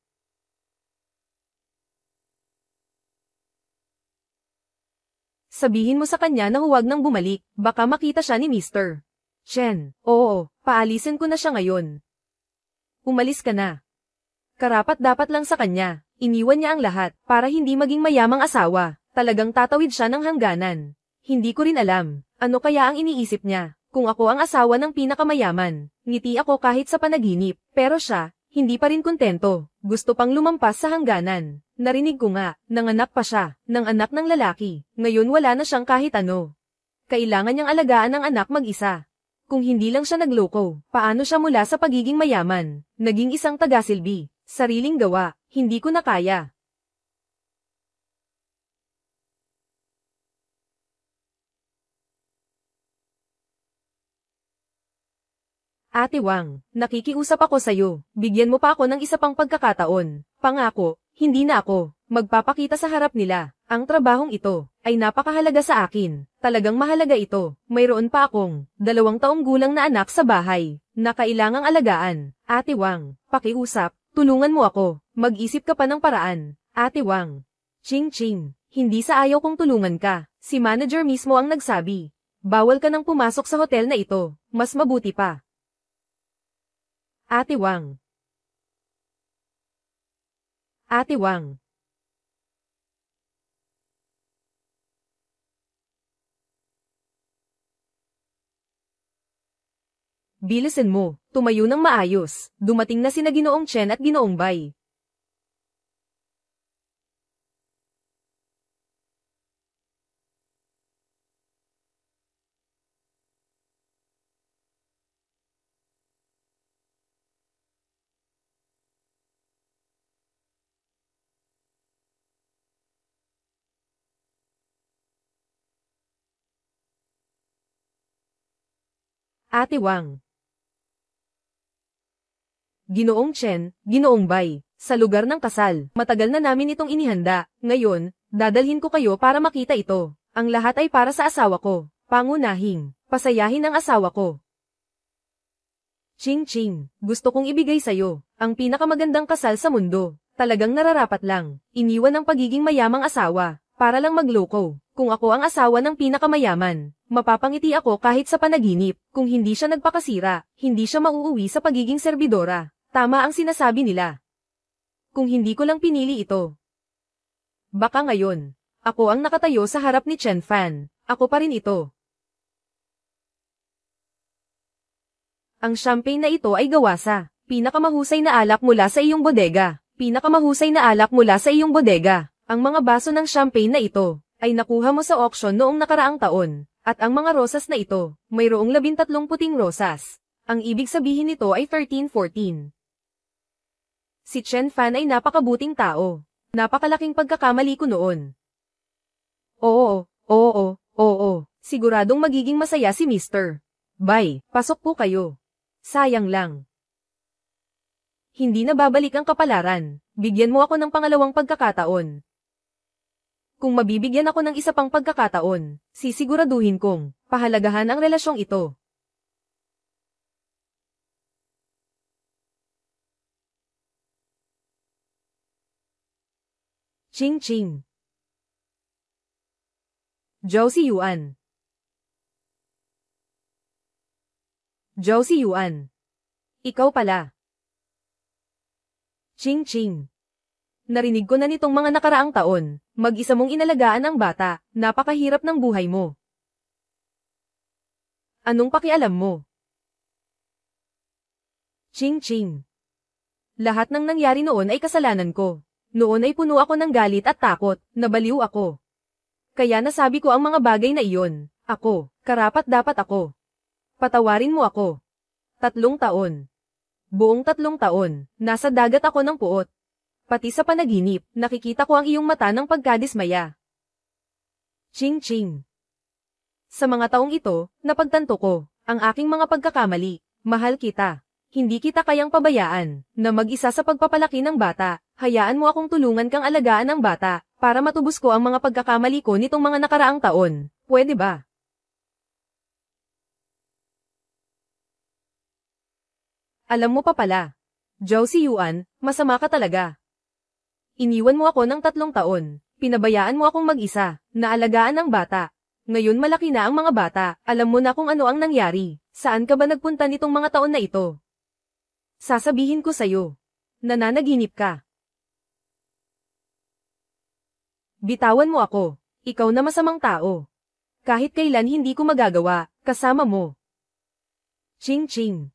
Sabihin mo sa kanya na huwag nang bumalik, baka makita siya ni Mr. Chen. Oo, paalisin ko na siya ngayon. Umalis ka na. Karapat-dapat lang sa kanya, iniwan niya ang lahat para hindi maging mayamang asawa, talagang tatawid siya ng hangganan. Hindi ko rin alam. Ano kaya ang iniisip niya? Kung ako ang asawa ng pinakamayaman, ngiti ako kahit sa panaginip, pero siya, hindi pa rin kontento, gusto pang lumampas sa hangganan. Narinig ko nga, nanganak pa siya, ng anak ng lalaki, ngayon wala na siyang kahit ano. Kailangan niyang alagaan ang anak mag-isa. Kung hindi lang siya nagloko, paano siya mula sa pagiging mayaman, naging isang tagasilbi, sariling gawa, hindi ko na kaya. Ate Wang, nakikiusap ako sa'yo, bigyan mo pa ako ng isa pang pagkakataon. Pangako, hindi na ako magpapakita sa harap nila. Ang trabahong ito ay napakahalaga sa akin. Talagang mahalaga ito. Mayroon pa akong 2 taong gulang na anak sa bahay na kailangang alagaan. Ate Wang, pakiusap, tulungan mo ako. Mag-isip ka pa ng paraan. Ate Wang. Ching ching, hindi sa ayaw kong tulungan ka. Si manager mismo ang nagsabi. Bawal ka nang pumasok sa hotel na ito. Mas mabuti pa. Ate Wang. Ate Wang. Bilisan mo, tumayo ng maayos. Dumating na sina Ginoong Chen at Ginoong Bai. Ate Wang. Ginoong Chen, Ginoong Bai, sa lugar ng kasal, matagal na namin itong inihanda. Ngayon, dadalhin ko kayo para makita ito. Ang lahat ay para sa asawa ko. Pangunahing, pasayahin ang asawa ko. Ching ching, gusto kong ibigay sa'yo ang pinakamagandang kasal sa mundo. Talagang nararapat lang, iniwan ang pagiging mayamang asawa, para lang magloko. Kung ako ang asawa ng pinakamayaman, mapapangiti ako kahit sa panaginip. Kung hindi siya nagpakasira, hindi siya mauuwi sa pagiging serbidora. Tama ang sinasabi nila. Kung hindi ko lang pinili ito. Baka ngayon, ako ang nakatayo sa harap ni Chen Fan. Ako pa rin ito. Ang champagne na ito ay gawa sa pinakamahusay na alak mula sa iyong bodega. Pinakamahusay na alak mula sa iyong bodega. Ang mga baso ng champagne na ito ay nakuha mo sa auction noong nakaraang taon. At ang mga rosas na ito, mayroong 13 puting rosas. Ang ibig sabihin nito ay 13-14. Si Chen Fan ay napakabuting tao. Napakalaking pagkakamali ko noon. Oo. Siguradong magiging masaya si Mr. Bai, pasok po kayo. Sayang lang. Hindi na babalik ang kapalaran. Bigyan mo ako ng pangalawang pagkakataon. Kung mabibigyan ako ng isa pang pagkakataon, sisiguraduhin kong pahalagahan ang relasyong ito. Ching ching. Zhou Siyuan. Zhou Siyuan. Ikaw pala. Ching ching. Narinig ko na nitong mga nakaraang taon, mag-isa mong inalagaan ang bata, napakahirap ng buhay mo. Anong pakialam mo? Ching ching. Lahat ng nangyari noon ay kasalanan ko. Noon ay puno ako ng galit at takot, nabaliw ako. Kaya nasabi ko ang mga bagay na iyon. Ako, karapat-dapat ako. Patawarin mo ako. 3 taon. Buong 3 taon, nasa dagat ako ng puot. Pati sa panaginip, nakikita ko ang iyong mata ng pagkadismaya. Ching ching. Sa mga taong ito, napagtanto ko, ang aking mga pagkakamali. Mahal kita. Hindi kita kayang pabayaan, na mag-isa sa pagpapalaki ng bata. Hayaan mo akong tulungan kang alagaan ang bata, para matubos ko ang mga pagkakamali ko nitong mga nakaraang taon. Pwede ba? Alam mo pa pala. Zhao Ziyuan, masama ka talaga. Iniwan mo ako ng 3 taon. Pinabayaan mo akong mag-isa, naalagaan ang bata. Ngayon malaki na ang mga bata, alam mo na kung ano ang nangyari. Saan ka ba nagpunta nitong mga taon na ito? Sasabihin ko sa'yo. Nananaginip ka. Bitawan mo ako. Ikaw na masamang tao. Kahit kailan hindi ko magagawa, kasama mo. Ching ching.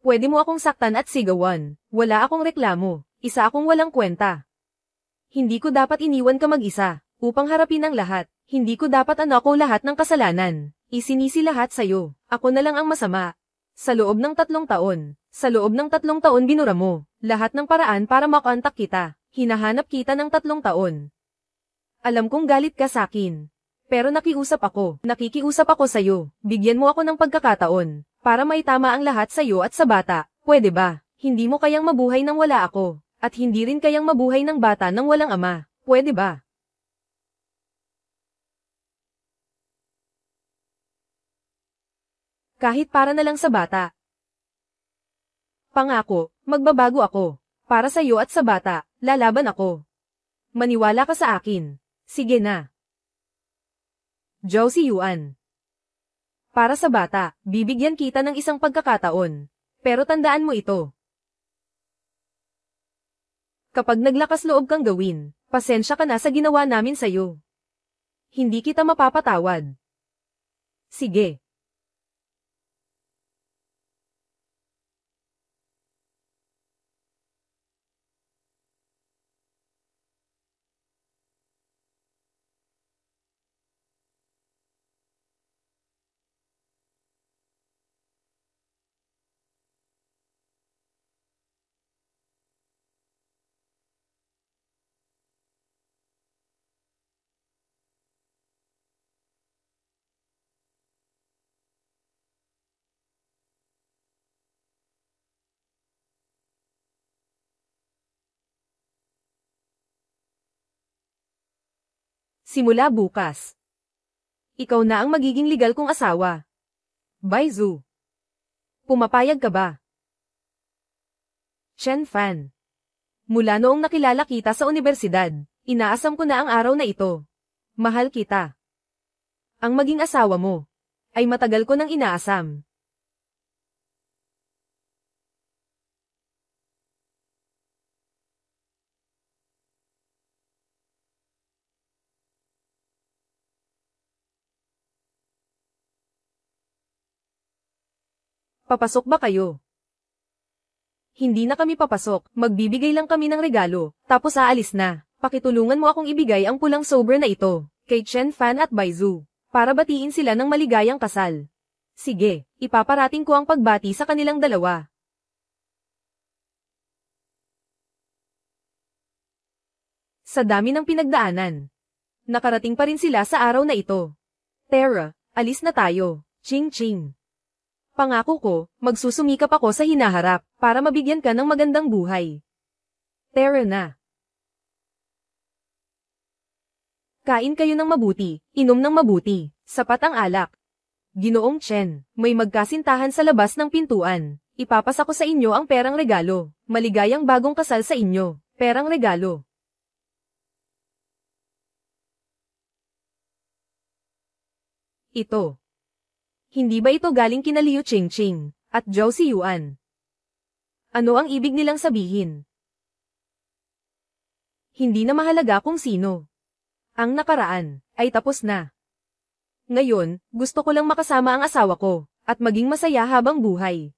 Pwede mo akong saktan at sigawan. Wala akong reklamo. Isa akong walang kwenta. Hindi ko dapat iniwan ka mag-isa, upang harapin ang lahat. Hindi ko dapat ako lahat ng kasalanan. Isinisi lahat sa'yo. Ako na lang ang masama. Sa loob ng 3 taon. Sa loob ng 3 taon binura mo. Lahat ng paraan para makontak kita. Hinahanap kita ng 3 taon. Alam kong galit ka sakin. Pero nakiusap ako. Nakikiusap ako sa'yo. Bigyan mo ako ng pagkakataon. Para maitama ang lahat sa'yo at sa bata. Pwede ba? Hindi mo kayang mabuhay nang wala ako. At hindi rin kayang mabuhay ng bata nang walang ama. Pwede ba? Kahit para na lang sa bata. Pangako, magbabago ako. Para sa iyo at sa bata, lalaban ako. Maniwala ka sa akin. Sige na. Zhao Ziyuan. Para sa bata, bibigyan kita ng isang pagkakataon. Pero tandaan mo ito. Kapag naglakas loob kang gawin, pasensya ka na sa ginawa namin sa'yo. Hindi kita mapapatawad. Sige. Simula bukas. Ikaw na ang magiging legal kong asawa. Baizu. Pumapayag ka ba? Chen Fan. Mula noong nakilala kita sa unibersidad, inaasam ko na ang araw na ito. Mahal kita. Ang maging asawa mo, ay matagal ko nang inaasam. Papasok ba kayo? Hindi na kami papasok, magbibigay lang kami ng regalo, tapos aalis na. Pakitulungan mo akong ibigay ang pulang sober na ito, kay Chen Fan at Baizu, para batiin sila ng maligayang kasal. Sige, ipaparating ko ang pagbati sa kanilang dalawa. Sa dami ng pinagdaanan, nakarating pa rin sila sa araw na ito. Tara, alis na tayo, Ching Ching. Pangako ko, magsusumikap ako sa hinaharap, para mabigyan ka ng magandang buhay. Tara na. Kain kayo ng mabuti, inom ng mabuti, sapat ang alak. Ginoong Chen, may magkasintahan sa labas ng pintuan. Ipapasa ko sa inyo ang perang regalo. Maligayang bagong kasal sa inyo. Perang regalo. Ito. Hindi ba ito galing kina Liu Qingqing at Zhao Ziyuan? Ano ang ibig nilang sabihin? Hindi na mahalaga kung sino. Ang nakaraan ay tapos na. Ngayon, gusto ko lang makasama ang asawa ko, at maging masaya habang buhay.